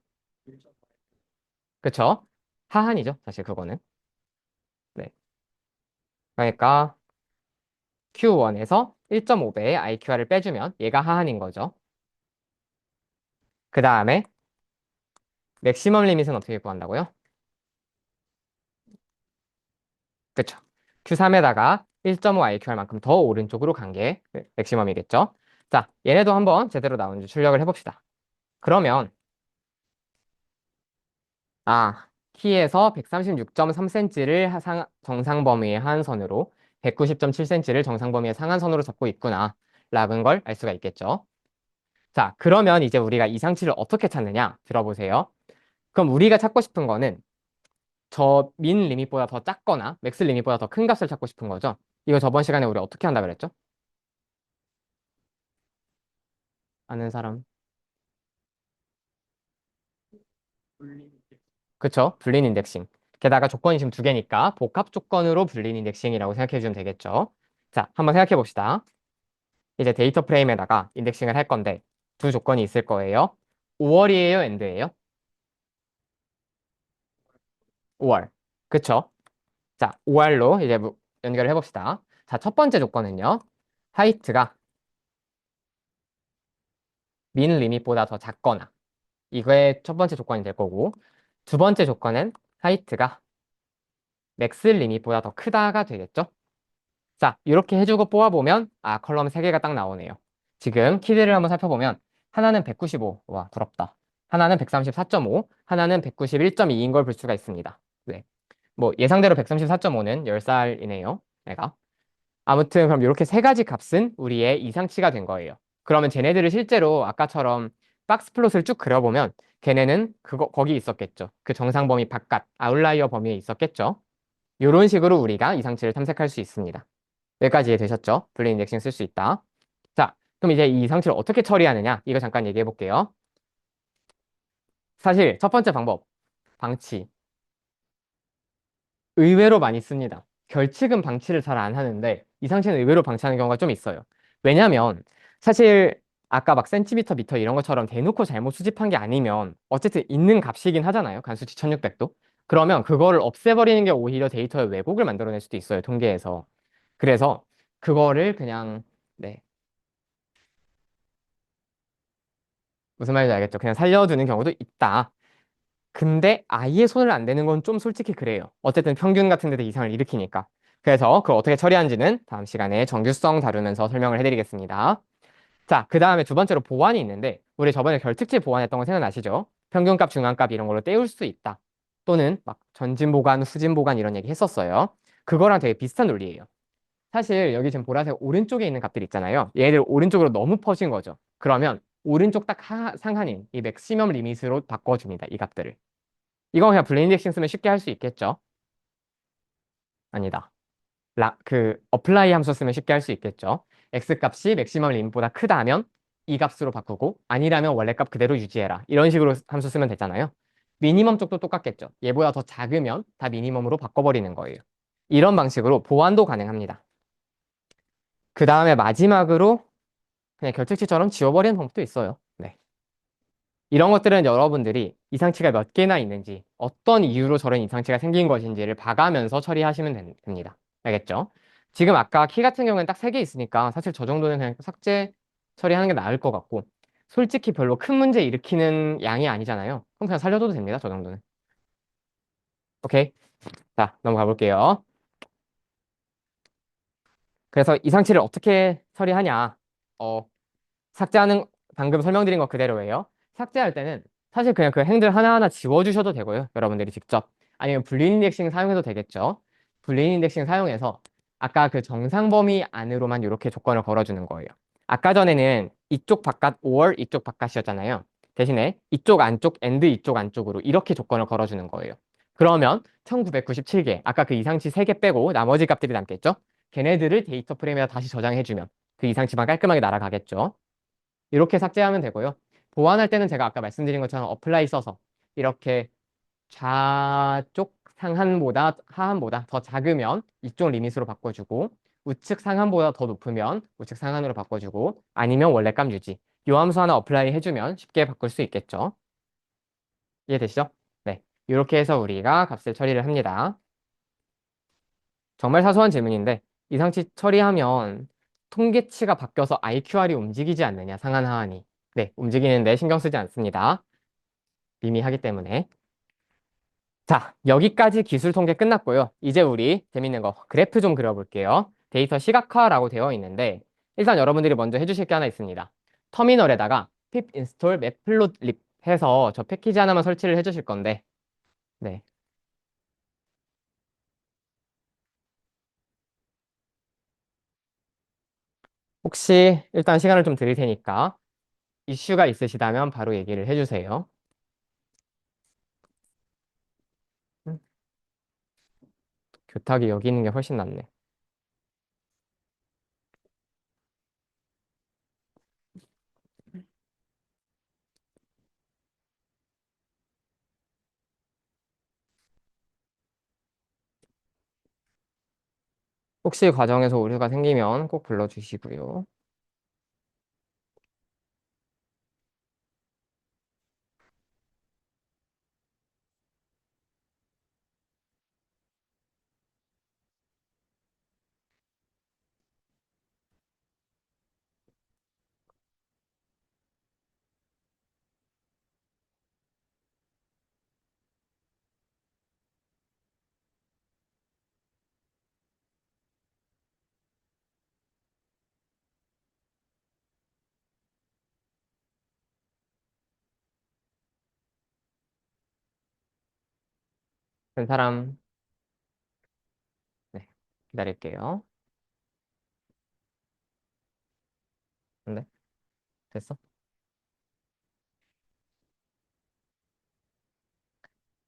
그쵸? 하한이죠, 사실 그거는. 네. 그러니까 Q1에서 1.5배의 IQR을 빼주면 얘가 하한인 거죠. 그 다음에 맥시멈 리밋은 어떻게 구한다고요? 그쵸? Q3에다가 1.5 IQ할 만큼 더 오른쪽으로 간 게 맥시멈이겠죠? 자, 얘네도 한번 제대로 나오는지 출력을 해봅시다. 그러면 키에서 136.3cm를 정상 범위의 하한선으로 190.7cm를 정상 범위의 상한선으로 잡고 있구나 라는 걸 알 수가 있겠죠. 자, 그러면 이제 우리가 이상치를 어떻게 찾느냐 들어보세요. 그럼 우리가 찾고 싶은 거는 저 민 리밋보다 더 작거나 맥스 리밋보다 더 큰 값을 찾고 싶은 거죠. 이거 저번 시간에 우리 어떻게 한다 그랬죠? 아는 사람. 그쵸? 불린 인덱싱. 게다가 조건이 지금 두 개니까 복합 조건으로 불린 인덱싱이라고 생각해 주면 되겠죠. 자, 한번 생각해 봅시다. 이제 데이터 프레임에다가 인덱싱을 할 건데 두 조건이 있을 거예요. 5월이에요, 엔드예요? 5월. 그쵸? 자, 5월로 이제 연결을 해봅시다. 자, 첫 번째 조건은요. 하이트가 민 리밋보다 더 작거나 이거의 첫 번째 조건이 될 거고 두 번째 조건은 하이트가 맥스 리밋보다 더 크다가 되겠죠? 자, 이렇게 해주고 뽑아보면 컬럼 3개가 딱 나오네요. 지금 키드를 한번 살펴보면 하나는 195, 와 부럽다. 하나는 134.5, 하나는 191.2인 걸 볼 수가 있습니다. 네. 뭐 예상대로 134.5는 10살이네요. 내가. 아무튼 그럼 이렇게 세 가지 값은 우리의 이상치가 된 거예요. 그러면 쟤네들을 실제로 아까처럼 박스 플롯을 쭉 그려보면 걔네는 거기 있었겠죠. 그 정상 범위 바깥 아웃라이어 범위에 있었겠죠. 이런 식으로 우리가 이상치를 탐색할 수 있습니다. 여기까지 이해되셨죠? 불린 인덱싱 쓸 수 있다. 자, 그럼 이제 이 이상치를 어떻게 처리하느냐? 이거 잠깐 얘기해 볼게요. 사실 첫 번째 방법, 방치. 의외로 많이 씁니다. 결칙은 방치를 잘 안 하는데 이상치는 의외로 방치하는 경우가 좀 있어요. 왜냐면 사실 아까 막 센티미터, 미터 이런 것처럼 대놓고 잘못 수집한 게 아니면 어쨌든 있는 값이긴 하잖아요. 간수치 1600도. 그러면 그거를 없애버리는 게 오히려 데이터의 왜곡을 만들어낼 수도 있어요. 통계에서. 그래서 그거를 그냥 네. 무슨 말인지 알겠죠? 그냥 살려두는 경우도 있다. 근데 아예 손을 안 대는 건 좀 솔직히 그래요. 어쨌든 평균 같은 데도 이상을 일으키니까. 그래서 그걸 어떻게 처리하는지는 다음 시간에 정규성 다루면서 설명을 해드리겠습니다. 자, 그 다음에 두 번째로 보완이 있는데 우리 저번에 결특치 보완했던 거 생각나시죠? 평균값, 중앙값 이런 걸로 때울 수 있다. 또는 막 전진 보관, 후진 보관 이런 얘기 했었어요. 그거랑 되게 비슷한 논리예요. 사실 여기 지금 보라색 오른쪽에 있는 값들 있잖아요. 얘들 오른쪽으로 너무 퍼진 거죠. 그러면 오른쪽 딱 상한인 이 맥시멈 리밋으로 바꿔줍니다. 이 값들을. 이건 그냥 블레인 덱싱 쓰면 쉽게 할 수 있겠죠? 아니다. 어플라이 함수 쓰면 쉽게 할 수 있겠죠? x 값이 맥시멈 리밋보다 크다 하면 이 값으로 바꾸고 아니라면 원래 값 그대로 유지해라. 이런 식으로 함수 쓰면 되잖아요. 미니멈 쪽도 똑같겠죠. 얘보다 더 작으면 다 미니멈으로 바꿔버리는 거예요. 이런 방식으로 보완도 가능합니다. 그 다음에 마지막으로 그냥 결특치처럼 지워버리는 방법도 있어요. 네. 이런 것들은 여러분들이 이상치가 몇 개나 있는지, 어떤 이유로 저런 이상치가 생긴 것인지를 봐가면서 처리하시면 됩니다. 알겠죠? 지금 아까 키 같은 경우에는 딱 3개 있으니까 사실 저 정도는 그냥 삭제 처리하는 게 나을 것 같고, 솔직히 별로 큰 문제 일으키는 양이 아니잖아요. 그럼 그냥 살려줘도 됩니다. 저 정도는. 오케이? 자, 넘어가 볼게요. 그래서 이상치를 어떻게 처리하냐? 어, 삭제하는 방금 설명드린 거 그대로예요. 삭제할 때는 사실 그냥 그 행들 하나하나 지워주셔도 되고요. 여러분들이 직접. 아니면 불린 인덱싱 사용해도 되겠죠. 불린 인덱싱 사용해서 아까 그 정상 범위 안으로만 이렇게 조건을 걸어주는 거예요. 아까 전에는 이쪽 바깥 5월 이쪽 바깥이었잖아요. 대신에 이쪽 안쪽 엔드 이쪽 안쪽으로 이렇게 조건을 걸어주는 거예요. 그러면 1997개 아까 그 이상치 3개 빼고 나머지 값들이 남겠죠. 걔네들을 데이터 프레임에다 다시 저장해주면 그 이상치만 깔끔하게 날아가겠죠. 이렇게 삭제하면 되고요. 보완할 때는 제가 아까 말씀드린 것처럼 어플라이 써서 이렇게 좌쪽 상한보다 하한보다 더 작으면 이쪽 리밋으로 바꿔주고 우측 상한보다 더 높으면 우측 상한으로 바꿔주고 아니면 원래 값 유지. 요 함수 하나 어플라이 해주면 쉽게 바꿀 수 있겠죠. 이해되시죠? 네. 이렇게 해서 우리가 값을 처리를 합니다. 정말 사소한 질문인데 이상치 처리하면 통계치가 바뀌어서 IQR이 움직이지 않느냐, 상한 하한이. 네, 움직이는데 신경 쓰지 않습니다. 미미하기 때문에. 자, 여기까지 기술 통계 끝났고요. 이제 우리 재밌는 거 그래프 좀 그려볼게요. 데이터 시각화라고 되어 있는데 일단 여러분들이 먼저 해주실 게 하나 있습니다. 터미널에다가 pip install matplotlib 해서 저 패키지 하나만 설치를 해주실 건데 네. 혹시 일단 시간을 좀 드릴 테니까 이슈가 있으시다면 바로 얘기를 해주세요. 음, 교탁이 여기 있는 게 훨씬 낫네. 혹시 과정에서 오류가 생기면 꼭 불러주시고요. 된 사람, 네, 기다릴게요. 네, 됐어?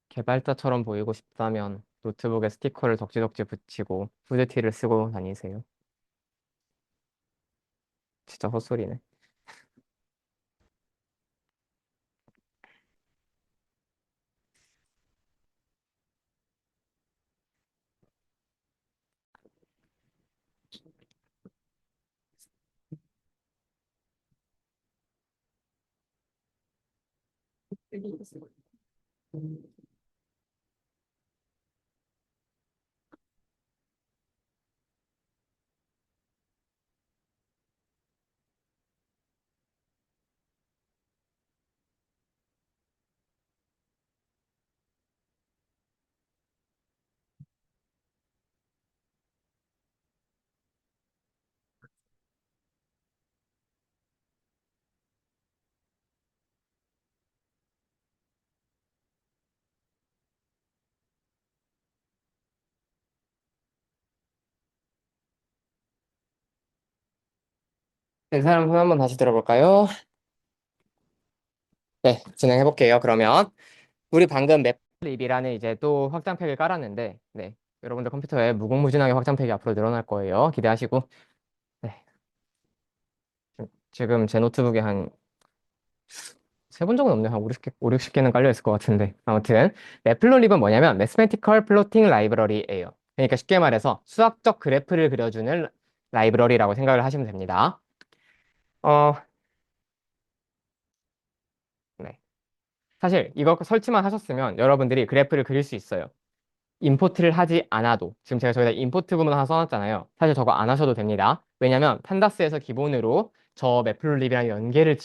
개발자처럼 보이고 싶다면 노트북에 스티커를 덕지덕지 붙이고 후드티를 쓰고 다니세요. 진짜 헛소리네. 된 사람 손 한번 다시 들어볼까요? 네, 진행해볼게요. 그러면 우리 방금 맵립이라는 이제 또 확장팩을 깔았는데 네, 여러분들 컴퓨터에 무궁무진하게 확장팩이 앞으로 늘어날 거예요. 기대하시고 네, 지금 제 노트북에 한 세 본 적은 없네요. 한 5, 60개, 5, 60개는 깔려 있을 것 같은데. 아무튼, 매플로립은 뭐냐면, Mathematical Plotting Library예요. 그러니까 쉽게 말해서 수학적 그래프를 그려주는 라이브러리라고 생각을 하시면 됩니다. 어, 네. 사실 이거 설치만 하셨으면 여러분들이 그래프를 그릴 수 있어요. 임포트를 하지 않아도. 지금 제가 저기다 임포트 부분 하나 써놨잖아요. 사실 저거 안 하셔도 됩니다. 왜냐면 판다스에서 기본으로 저 매플로립이랑 연계를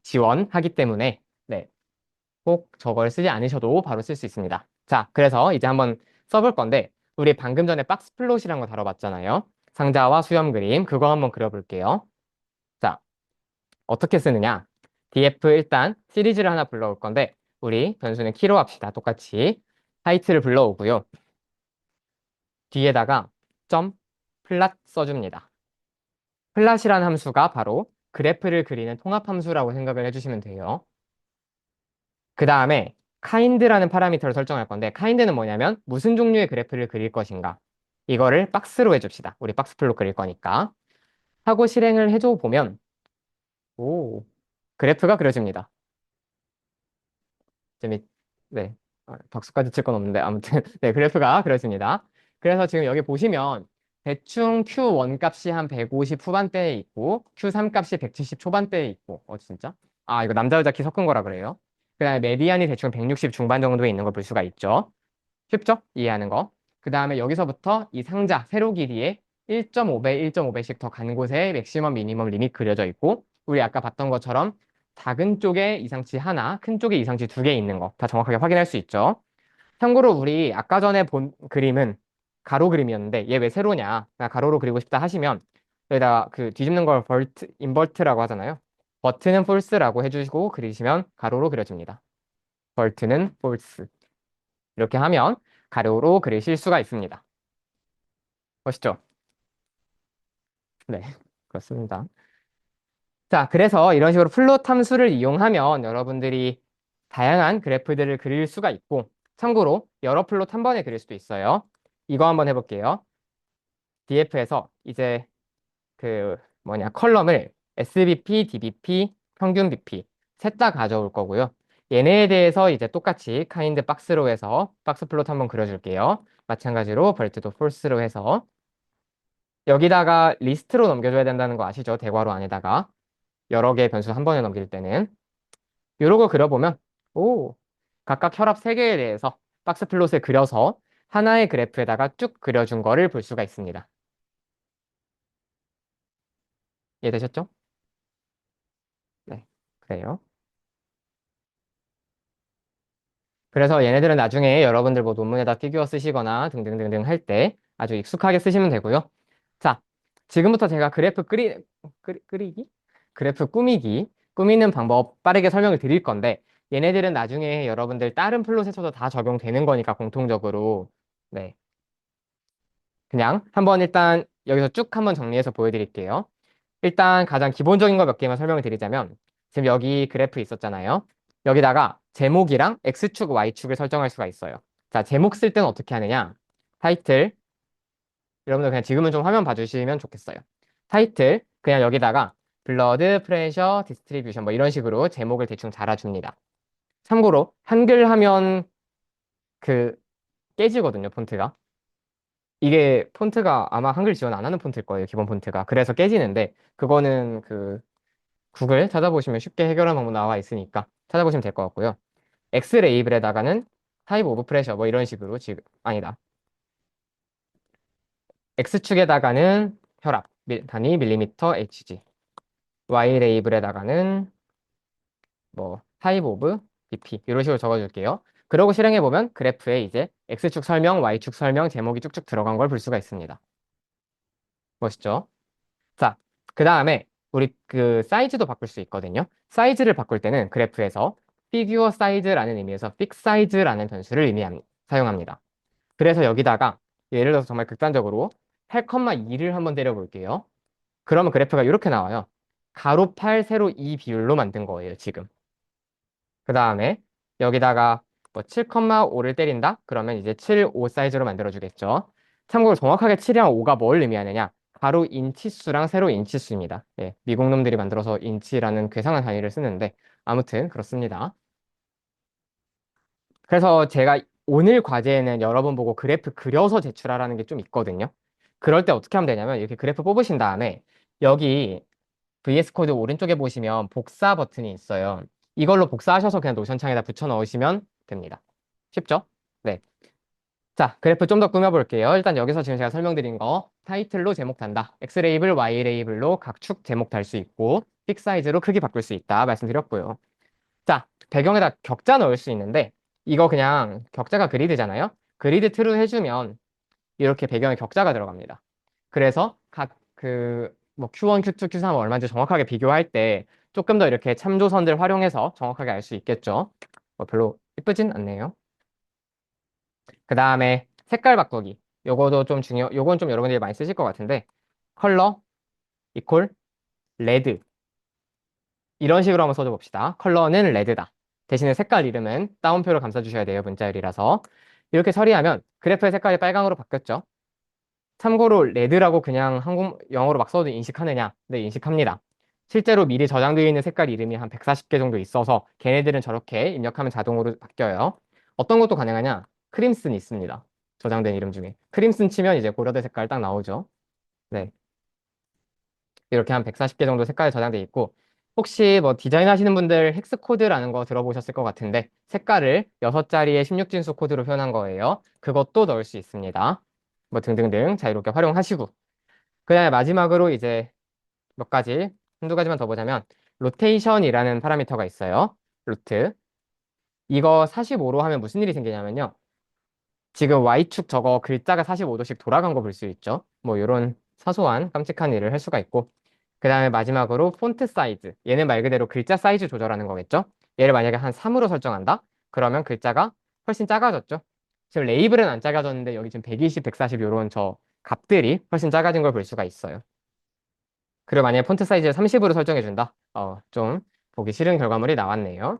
지원하기 때문에 네. 꼭 저걸 쓰지 않으셔도 바로 쓸 수 있습니다. 자, 그래서 이제 한번 써볼 건데, 우리 방금 전에 박스 플롯이라는 거 다뤄봤잖아요. 상자와 수렴 그림, 그거 한번 그려볼게요. 자, 어떻게 쓰느냐? df 일단 시리즈를 하나 불러올 건데, 우리 변수는 키로 합시다. 똑같이. 하이트를 불러오고요. 뒤에다가 점 플랫 써줍니다. 플랫이라는 함수가 바로 그래프를 그리는 통합 함수라고 생각을 해주시면 돼요. 그 다음에 kind라는 파라미터를 설정할 건데 kind는 뭐냐면 무슨 종류의 그래프를 그릴 것인가 이거를 박스로 해줍시다. 우리 박스 플롯 그릴 거니까 하고 실행을 해줘 보면 오 그래프가 그려집니다. 재밌 네 박수까지 칠 건 없는데 아무튼 네 그래프가 그려집니다. 그래서 지금 여기 보시면 대충 Q1 값이 한 150 후반대에 있고 Q3 값이 170 초반대에 있고 진짜? 아 이거 남자 여자 키 섞은 거라 그래요. 그다음에 메디안이 대충 160 중반 정도에 있는 걸 볼 수가 있죠. 쉽죠? 이해하는 거. 그 다음에 여기서부터 이 상자, 세로 길이에 1.5배, 1.5배씩 더 간 곳에 맥시멈, 미니멈 리밋 그려져 있고, 우리 아까 봤던 것처럼 작은 쪽에 이상치 하나, 큰 쪽에 이상치 두 개 있는 거 다 정확하게 확인할 수 있죠. 참고로 우리 아까 전에 본 그림은 가로 그림이었는데 얘 왜 세로냐? 나 가로로 그리고 싶다 하시면 여기다가 그 뒤집는 걸 인버트라고 하잖아요. 버트는 false라고 해주시고 그리시면 가로로 그려집니다. 버트는 false. 이렇게 하면 가로로 그리실 수가 있습니다. 멋있죠? 네, 그렇습니다. 자, 그래서 이런 식으로 플롯 함수를 이용하면 여러분들이 다양한 그래프들을 그릴 수가 있고, 참고로 여러 플롯 한 번에 그릴 수도 있어요. 이거 한번 해볼게요. DF에서 이제 그 컬럼을 SBP, DBP, 평균 BP 셋 다 가져올 거고요. 얘네에 대해서 이제 똑같이 카인드 박스로 해서 박스 플롯 한번 그려줄게요. 마찬가지로 벌트도 폴스로 해서 여기다가 리스트로 넘겨줘야 된다는 거 아시죠? 대괄호 안에다가 여러 개의 변수 한 번에 넘길 때는 이런 거 그려보면 오 각각 혈압 3개에 대해서 박스 플롯을 그려서 하나의 그래프에다가 쭉 그려준 거를 볼 수가 있습니다. 이해되셨죠? 네, 그래요. 그래서 얘네들은 나중에 여러분들 뭐 논문에다 피규어 쓰시거나 등등등등 할 때 아주 익숙하게 쓰시면 되고요. 자, 지금부터 제가 끓이기? 그래프 꾸미는 방법 빠르게 설명을 드릴 건데 얘네들은 나중에 여러분들 다른 플롯에서도 다 적용되는 거니까 공통적으로 네, 그냥 한번 일단 여기서 쭉 한번 정리해서 보여드릴게요. 일단 가장 기본적인 거 몇 개만 설명을 드리자면 지금 여기 그래프 있었잖아요. 여기다가 제목이랑 X축, Y축을 설정할 수가 있어요. 자, 제목 쓸 때는 어떻게 하느냐? 타이틀, 여러분들 그냥 지금은 좀 화면 봐주시면 좋겠어요. 타이틀, 그냥 여기다가 블러드 프레셔 디스트리뷰션 뭐 이런 식으로 제목을 대충 달아줍니다. 참고로 한글 하면 그 깨지거든요, 폰트가. 이게 폰트가 아마 한글 지원 안 하는 폰트일 거예요, 기본 폰트가. 그래서 깨지는데 그거는 그 구글 찾아보시면 쉽게 해결하는 방법 나와 있으니까 찾아보시면 될 것 같고요. X 레이블에다가는 타입 오브 프레셔 뭐 이런 식으로 지금 아니다. X축에다가는 혈압 단위 밀리미터 Hg. Y 레이블에다가는 뭐 타입 오브 BP 이런 식으로 적어줄게요. 그러고 실행해 보면 그래프에 이제 X축 설명, Y축 설명 제목이 쭉쭉 들어간 걸 볼 수가 있습니다. 멋있죠? 자, 그 다음에 우리 그 사이즈도 바꿀 수 있거든요. 사이즈를 바꿀 때는 그래프에서 피규어 사이즈라는 의미에서 픽 사이즈라는 변수를 사용합니다. 그래서 여기다가 예를 들어서 정말 극단적으로 8,2를 한번 때려볼게요. 그러면 그래프가 이렇게 나와요. 가로 8, 세로 2 비율로 만든 거예요, 지금. 그 다음에 여기다가 뭐 7,5를 때린다? 그러면 이제 7, 5 사이즈로 만들어주겠죠. 참고로 정확하게 7이랑 5가 뭘 의미하느냐? 가로 인치수랑 세로 인치수입니다. 예, 미국 놈들이 만들어서 인치라는 괴상한 단위를 쓰는데 아무튼 그렇습니다. 그래서 제가 오늘 과제에는 여러분 보고 그래프 그려서 제출하라는 게 좀 있거든요. 그럴 때 어떻게 하면 되냐면 이렇게 그래프 뽑으신 다음에 여기 VS 코드 오른쪽에 보시면 복사 버튼이 있어요. 이걸로 복사하셔서 그냥 노션 창에다 붙여 넣으시면 됩니다. 쉽죠? 네. 자, 그래프 좀 더 꾸며볼게요. 일단 여기서 지금 제가 설명드린 거 타이틀로 제목 단다. X 레이블, Y 레이블로 각 축 제목 달 수 있고 픽 사이즈로 크기 바꿀 수 있다 말씀드렸고요. 자, 배경에다 격자 넣을 수 있는데 이거 그냥 격자가 그리드잖아요. 그리드 트루 해주면 이렇게 배경에 격자가 들어갑니다. 그래서 각 뭐 Q1, Q2, Q3 얼마인지 정확하게 비교할 때 조금 더 이렇게 참조선들 활용해서 정확하게 알 수 있겠죠. 뭐 별로 이쁘진 않네요. 그 다음에 색깔 바꾸기. 요건 좀 여러분들이 많이 쓰실 것 같은데 컬러 이퀄 레드 이런 식으로 한번 써줘 봅시다. 컬러는 레드다. 대신에 색깔 이름은 따옴표로 감싸주셔야 돼요. 문자열이라서. 이렇게 처리하면 그래프의 색깔이 빨강으로 바뀌었죠. 참고로 레드라고 그냥 영어로 막 써도 인식하느냐? 네, 인식합니다. 실제로 미리 저장되어 있는 색깔 이름이 한 140개 정도 있어서 걔네들은 저렇게 입력하면 자동으로 바뀌어요. 어떤 것도 가능하냐? 크림슨 있습니다. 저장된 이름 중에. 크림슨 치면 이제 고려대 색깔 딱 나오죠. 네. 이렇게 한 140개 정도 색깔이 저장돼 있고 혹시 뭐 디자인 하시는 분들 헥스 코드라는 거 들어보셨을 것 같은데 색깔을 6자리의 16진수 코드로 표현한 거예요. 그것도 넣을 수 있습니다. 뭐 등등등 자유롭게 활용하시고 그 다음에 마지막으로 이제 몇 가지 한두 가지만 더 보자면 로테이션이라는 파라미터가 있어요. 루트. 이거 45로 하면 무슨 일이 생기냐면요. 지금 Y축 저거 글자가 45도씩 돌아간 거 볼 수 있죠? 뭐 이런 사소한 깜찍한 일을 할 수가 있고 그 다음에 마지막으로 폰트 사이즈 얘는 말 그대로 글자 사이즈 조절하는 거겠죠? 얘를 만약에 한 3으로 설정한다? 그러면 글자가 훨씬 작아졌죠? 지금 레이블은 안 작아졌는데 여기 지금 120, 140 이런 저 값들이 훨씬 작아진 걸 볼 수가 있어요. 그리고 만약에 폰트 사이즈를 30으로 설정해준다? 좀 보기 싫은 결과물이 나왔네요.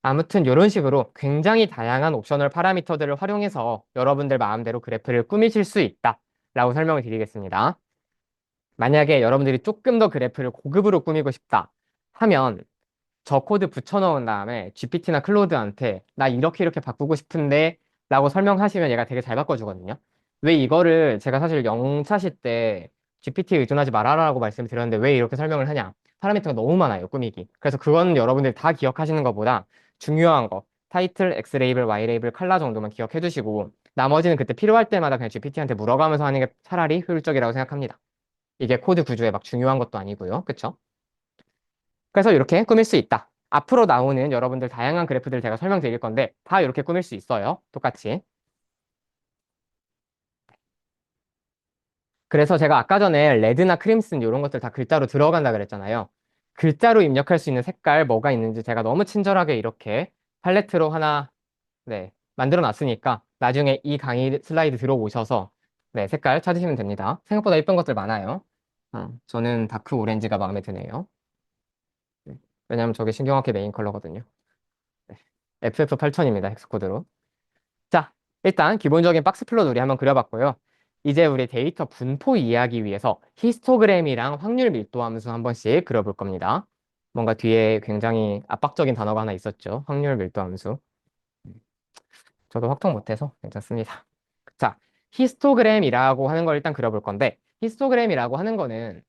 아무튼 이런 식으로 굉장히 다양한 옵셔널 파라미터들을 활용해서 여러분들 마음대로 그래프를 꾸미실 수 있다 라고 설명을 드리겠습니다. 만약에 여러분들이 조금 더 그래프를 고급으로 꾸미고 싶다 하면 저 코드 붙여넣은 다음에 GPT나 클로드한테 나 이렇게 이렇게 바꾸고 싶은데 라고 설명하시면 얘가 되게 잘 바꿔주거든요. 왜 이거를 제가 사실 영차시 때 GPT에 의존하지 말아라라고 말씀드렸는데 왜 이렇게 설명을 하냐. 파라미터가 너무 많아요, 꾸미기. 그래서 그건 여러분들 다 기억하시는 것보다 중요한 거, 타이틀, X 레이블, Y 레이블, 컬러 정도만 기억해 두시고 나머지는 그때 필요할 때마다 그냥 GPT한테 물어가면서 하는 게 차라리 효율적이라고 생각합니다. 이게 코드 구조에 막 중요한 것도 아니고요. 그쵸? 그래서 이렇게 꾸밀 수 있다. 앞으로 나오는 여러분들 다양한 그래프들 제가 설명드릴 건데 다 이렇게 꾸밀 수 있어요. 똑같이. 그래서 제가 아까 전에 레드나 크림슨 이런 것들 다 글자로 들어간다 그랬잖아요. 글자로 입력할 수 있는 색깔 뭐가 있는지 제가 너무 친절하게 이렇게 팔레트로 하나 네, 만들어 놨으니까 나중에 이 강의 슬라이드 들어오셔서 네, 색깔 찾으시면 됩니다. 생각보다 예쁜 것들 많아요. 저는 다크 오렌지가 마음에 드네요. 네, 왜냐면 저게 신경학회 메인 컬러거든요. 네, FF8000입니다. 헥스코드로. 자, 일단 기본적인 박스 플롯 우리 한번 그려봤고요. 이제 우리 데이터 분포 이해하기 위해서 히스토그램이랑 확률 밀도 함수 한 번씩 그려볼 겁니다. 뭔가 뒤에 굉장히 압박적인 단어가 하나 있었죠. 확률 밀도 함수. 저도 확통 못해서 괜찮습니다. 자, 히스토그램이라고 하는 걸 일단 그려볼 건데, 히스토그램이라고 하는 거는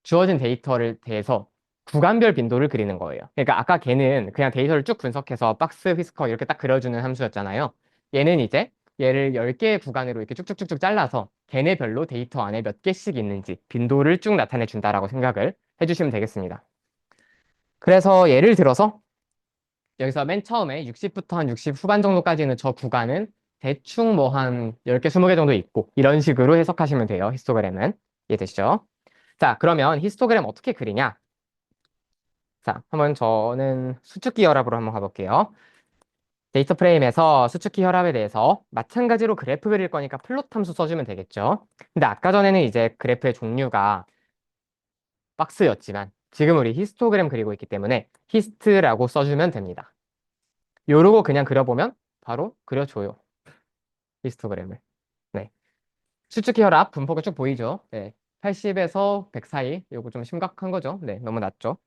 주어진 데이터를 대해서 구간별 빈도를 그리는 거예요. 그러니까 아까 걔는 그냥 데이터를 쭉 분석해서 박스, 휘스커 이렇게 딱 그려주는 함수였잖아요. 얘는 이제 얘를 10개의 구간으로 이렇게 쭉쭉쭉쭉 잘라서 걔네별로 데이터 안에 몇 개씩 있는지 빈도를 쭉 나타내 준다라고 생각을 해주시면 되겠습니다. 그래서 예를 들어서 여기서 맨 처음에 60부터 한 60 후반 정도까지는 저 구간은 대충 뭐 한 10개, 20개 정도 있고 이런 식으로 해석하시면 돼요. 히스토그램은. 이해되시죠? 자, 그러면 히스토그램 어떻게 그리냐? 자, 한번 저는 수축기 혈압으로 한번 가볼게요. 데이터 프레임에서 수축기 혈압에 대해서 마찬가지로 그래프 그릴 거니까 플롯 함수 써주면 되겠죠. 근데 아까 전에는 이제 그래프의 종류가 박스였지만 지금 우리 히스토그램 그리고 있기 때문에 히스트라고 써주면 됩니다. 요러고 그냥 그려보면 바로 그려줘요. 히스토그램을. 네. 수축기 혈압 분포가 쭉 보이죠? 네. 80에서 100 사이. 요거 좀 심각한 거죠? 네. 너무 낮죠?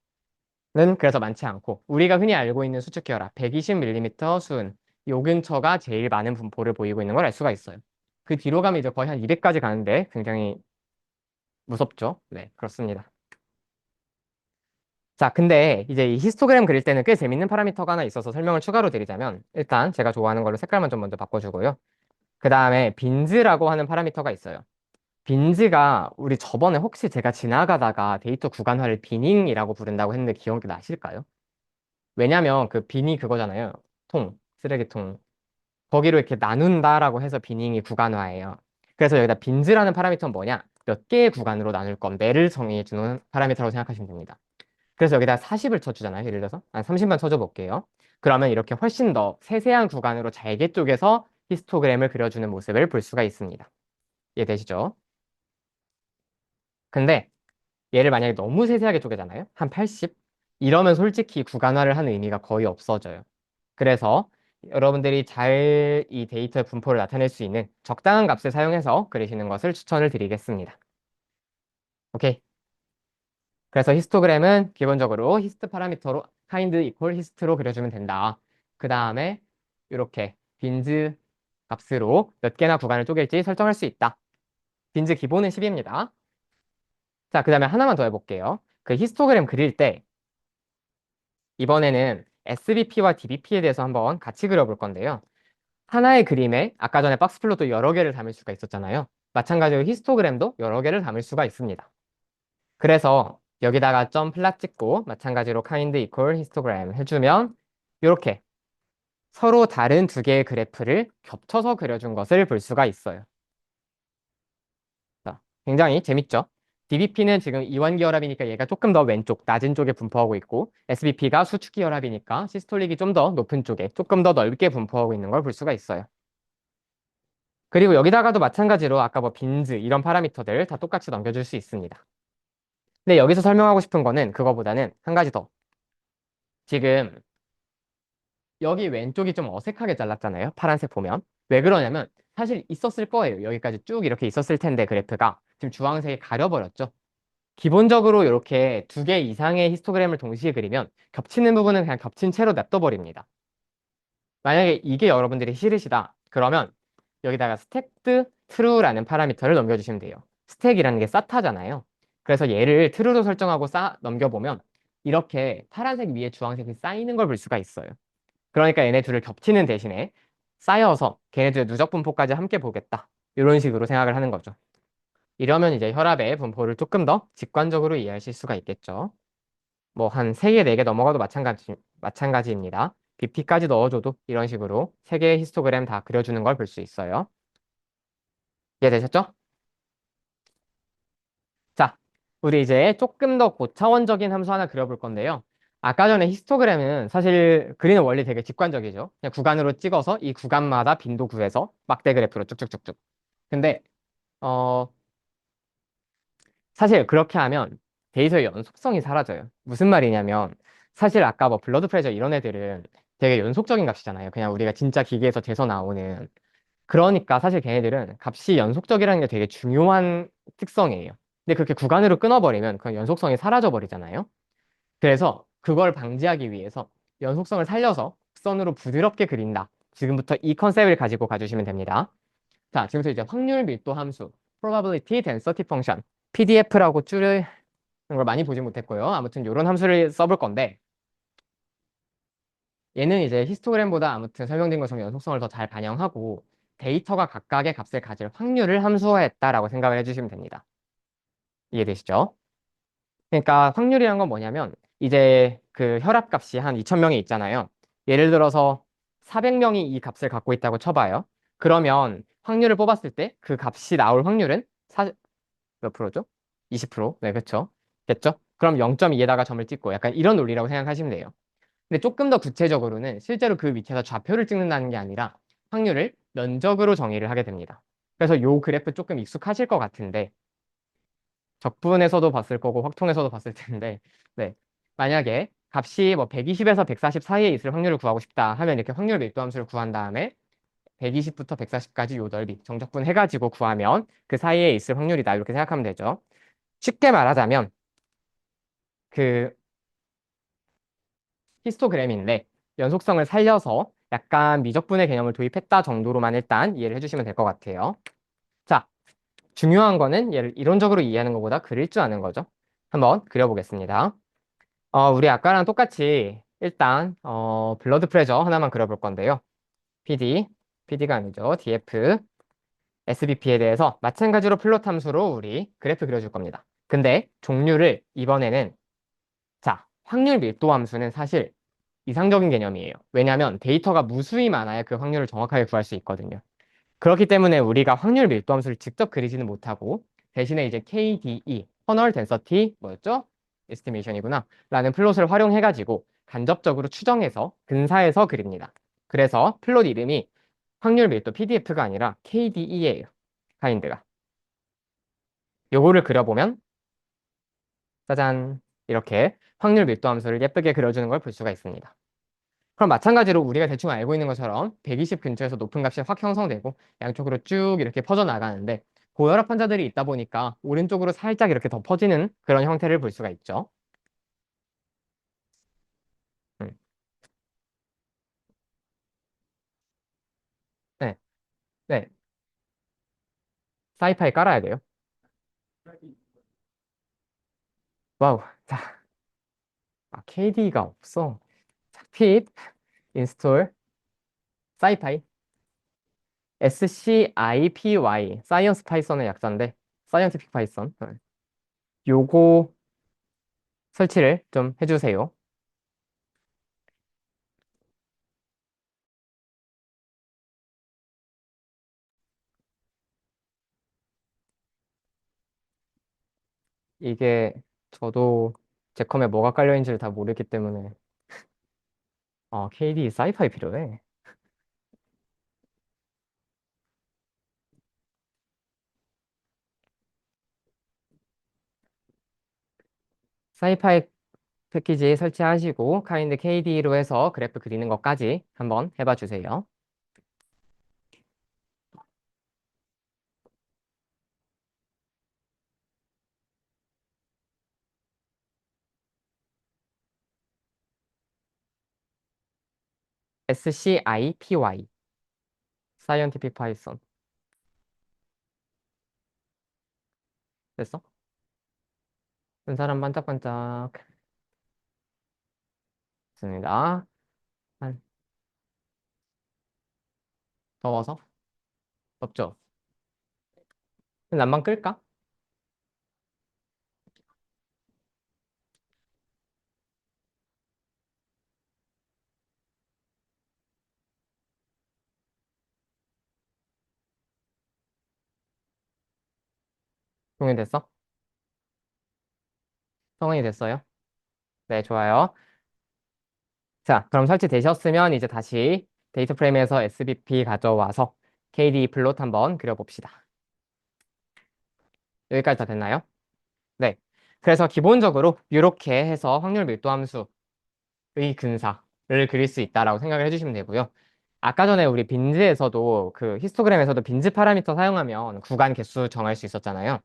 는 그래서 많지 않고 우리가 흔히 알고 있는 수축기 혈압 120mm 수은 요 근처가 제일 많은 분포를 보이고 있는 걸 알 수가 있어요. 그 뒤로 가면 이제 거의 한 200까지 가는데 굉장히 무섭죠? 네, 그렇습니다. 자, 근데 이제 이 히스토그램 그릴 때는 꽤 재밌는 파라미터가 하나 있어서 설명을 추가로 드리자면 일단 제가 좋아하는 걸로 색깔만 좀 먼저 바꿔주고요. 그 다음에 빈즈라고 하는 파라미터가 있어요. 빈즈가 우리 저번에 혹시 제가 지나가다가 데이터 구간화를 비닝이라고 부른다고 했는데 기억이 나실까요? 왜냐면 그 빈이 그거잖아요. 쓰레기통. 거기로 이렇게 나눈다라고 해서 비닝이 구간화예요. 그래서 여기다 빈즈라는 파라미터는 뭐냐? 몇 개의 구간으로 나눌 건데를 정의해주는 파라미터라고 생각하시면 됩니다. 그래서 여기다 40을 쳐주잖아요. 예를 들어서. 30만 쳐줘 볼게요. 그러면 이렇게 훨씬 더 세세한 구간으로 잘게 쪼개서 히스토그램을 그려주는 모습을 볼 수가 있습니다. 이해되시죠? 근데 얘를 만약에 너무 세세하게 쪼개잖아요. 한 80? 이러면 솔직히 구간화를 하는 의미가 거의 없어져요. 그래서 여러분들이 잘 이 데이터의 분포를 나타낼 수 있는 적당한 값을 사용해서 그리시는 것을 추천을 드리겠습니다. 오케이. 그래서 히스토그램은 기본적으로 히스트 파라미터로 kind equal hist로 그려주면 된다. 그 다음에 이렇게 빈즈 값으로 몇 개나 구간을 쪼갤지 설정할 수 있다. 빈즈 기본은 10입니다. 자, 그 다음에 하나만 더 해볼게요. 그 히스토그램 그릴 때 이번에는 SBP와 DBP에 대해서 한번 같이 그려볼 건데요. 하나의 그림에 아까 전에 박스 플롯도 여러 개를 담을 수가 있었잖아요. 마찬가지로 히스토그램도 여러 개를 담을 수가 있습니다. 그래서 여기다가 점 플랫 찍고 마찬가지로 kind equal histogram 해주면 이렇게 서로 다른 두 개의 그래프를 겹쳐서 그려준 것을 볼 수가 있어요. 자, 굉장히 재밌죠? DBP는 지금 이완기 혈압이니까 얘가 조금 더 왼쪽, 낮은 쪽에 분포하고 있고 SBP가 수축기 혈압이니까 시스톨릭이 좀 더 높은 쪽에 조금 더 넓게 분포하고 있는 걸 볼 수가 있어요. 그리고 여기다가도 마찬가지로 아까 뭐 빈즈 이런 파라미터들 다 똑같이 넘겨줄 수 있습니다. 근데 여기서 설명하고 싶은 거는 그거보다는 한 가지 더. 지금 여기 왼쪽이 좀 어색하게 잘랐잖아요. 파란색 보면. 왜 그러냐면 사실 있었을 거예요. 여기까지 쭉 이렇게 있었을 텐데 그래프가 지금 주황색이 가려버렸죠. 기본적으로 이렇게 두 개 이상의 히스토그램을 동시에 그리면 겹치는 부분은 그냥 겹친 채로 냅둬버립니다. 만약에 이게 여러분들이 싫으시다. 그러면 여기다가 스택드 true라는 파라미터를 넘겨주시면 돼요. 스택이라는 게 쌓다잖아요. 그래서 얘를 true로 설정하고 넘겨보면 이렇게 파란색 위에 주황색이 쌓이는 걸 볼 수가 있어요. 그러니까 얘네 둘을 겹치는 대신에 쌓여서 걔네들의 누적 분포까지 함께 보겠다. 이런 식으로 생각을 하는 거죠. 이러면 이제 혈압의 분포를 조금 더 직관적으로 이해하실 수가 있겠죠. 뭐 한 3개, 4개 넘어가도 마찬가지입니다. BP까지 넣어줘도 이런 식으로 3개의 히스토그램 다 그려주는 걸 볼 수 있어요. 이해되셨죠? 자, 우리 이제 조금 더 고차원적인 함수 하나 그려볼 건데요. 아까 전에 히스토그램은 사실 그리는 원리 되게 직관적이죠. 그냥 구간으로 찍어서 이 구간마다 빈도 구해서 막대 그래프로 쭉쭉쭉쭉. 근데 어 사실 그렇게 하면 데이터의 연속성이 사라져요. 무슨 말이냐면 사실 아까 뭐 블러드 프레셔 이런 애들은 되게 연속적인 값이잖아요. 그냥 우리가 진짜 기계에서 재서 나오는. 그러니까 사실 걔네들은 값이 연속적이라는 게 되게 중요한 특성이에요. 근데 그렇게 구간으로 끊어버리면 그 연속성이 사라져 버리잖아요. 그래서 그걸 방지하기 위해서 연속성을 살려서 곡선으로 부드럽게 그린다. 지금부터 이 컨셉을 가지고 가주시면 됩니다. 자, 지금부터 이제 확률 밀도 함수, probability density function, PDF라고 줄이는 걸 많이 보지 못했고요. 아무튼 이런 함수를 써볼 건데 얘는 이제 히스토그램보다 아무튼 설명된 것처럼 연속성을 더 잘 반영하고 데이터가 각각의 값을 가질 확률을 함수화했다라고 생각을 해주시면 됩니다. 이해되시죠? 그러니까 확률이란 건 뭐냐면 이제 그 혈압값이 한 2,000명이 있잖아요. 예를 들어서 400명이 이 값을 갖고 있다고 쳐봐요. 그러면 확률을 뽑았을 때 그 값이 나올 확률은 몇 프로죠? 20%? 네, 그렇죠. 됐죠? 그럼 0.2에다가 점을 찍고 약간 이런 논리라고 생각하시면 돼요. 근데 조금 더 구체적으로는 실제로 그 밑에서 좌표를 찍는다는 게 아니라 확률을 면적으로 정의를 하게 됩니다. 그래서 요 그래프 조금 익숙하실 것 같은데 적분에서도 봤을 거고 확통에서도 봤을 텐데 네. 만약에 값이 뭐 120에서 140 사이에 있을 확률을 구하고 싶다 하면 이렇게 확률 밀도 함수를 구한 다음에 120부터 140까지 요 넓이 정적분 해가지고 구하면 그 사이에 있을 확률이다 이렇게 생각하면 되죠. 쉽게 말하자면 그 히스토그램인데 연속성을 살려서 약간 미적분의 개념을 도입했다 정도로만 일단 이해를 해주시면 될 것 같아요. 자, 중요한 거는 얘를 이론적으로 이해하는 것보다 그릴 줄 아는 거죠. 한번 그려보겠습니다. 우리 아까랑 똑같이 일단 블러드 프레셔 하나만 그려볼 건데요. PD가 아니죠. DF, SBP에 대해서 마찬가지로 플롯 함수로 우리 그래프 그려줄 겁니다. 근데 종류를 이번에는 자, 확률 밀도 함수는 사실 이상적인 개념이에요. 왜냐하면 데이터가 무수히 많아야 그 확률을 정확하게 구할 수 있거든요. 그렇기 때문에 우리가 확률 밀도 함수를 직접 그리지는 못하고 대신에 이제 KDE, Kernel Density 뭐였죠? Estimation이구나. 라는 플롯을 활용해가지고 간접적으로 추정해서 근사해서 그립니다. 그래서 플롯 이름이 확률 밀도 PDF가 아니라 KDE예요. 카인드가. 요거를 그려보면 짜잔 이렇게 확률 밀도 함수를 예쁘게 그려주는 걸 볼 수가 있습니다. 그럼 마찬가지로 우리가 대충 알고 있는 것처럼 120 근처에서 높은 값이 확 형성되고 양쪽으로 쭉 이렇게 퍼져나가는데 고혈압 환자들이 있다 보니까 오른쪽으로 살짝 이렇게 더 퍼지는 그런 형태를 볼 수가 있죠. 음. 네, 네. 사이파이 깔아야 돼요. 와우. 자, KD가 없어. 자, pip install 사이파이 SCIPY 사이언스 파이썬의 약자인데 사이언티픽 파이썬 요거 설치를 좀 해주세요. 이게 저도 제 컴에 뭐가 깔려 있는지를 다 모르기 때문에 KD 사이파이 필요해. 사이파이 패키지 설치하시고 카인드 KD로 해서 그래프 그리는 것까지 한번 해봐 주세요. SCIPY 사이언티픽 파이썬 됐어? 한 사람 반짝반짝 됐습니다. 한 더워서 덥죠? 난방 끌까? 동의됐어? 성원이 됐어요? 네, 좋아요. 자, 그럼 설치되셨으면 이제 다시 데이터 프레임에서 SBP 가져와서 KD 플롯 한번 그려봅시다. 여기까지 다 됐나요? 네. 그래서 기본적으로 이렇게 해서 확률 밀도 함수의 근사를 그릴 수 있다라고 생각을 해주시면 되고요. 아까 전에 우리 빈즈에서도 그 히스토그램에서도 빈즈 파라미터 사용하면 구간 개수 정할 수 있었잖아요.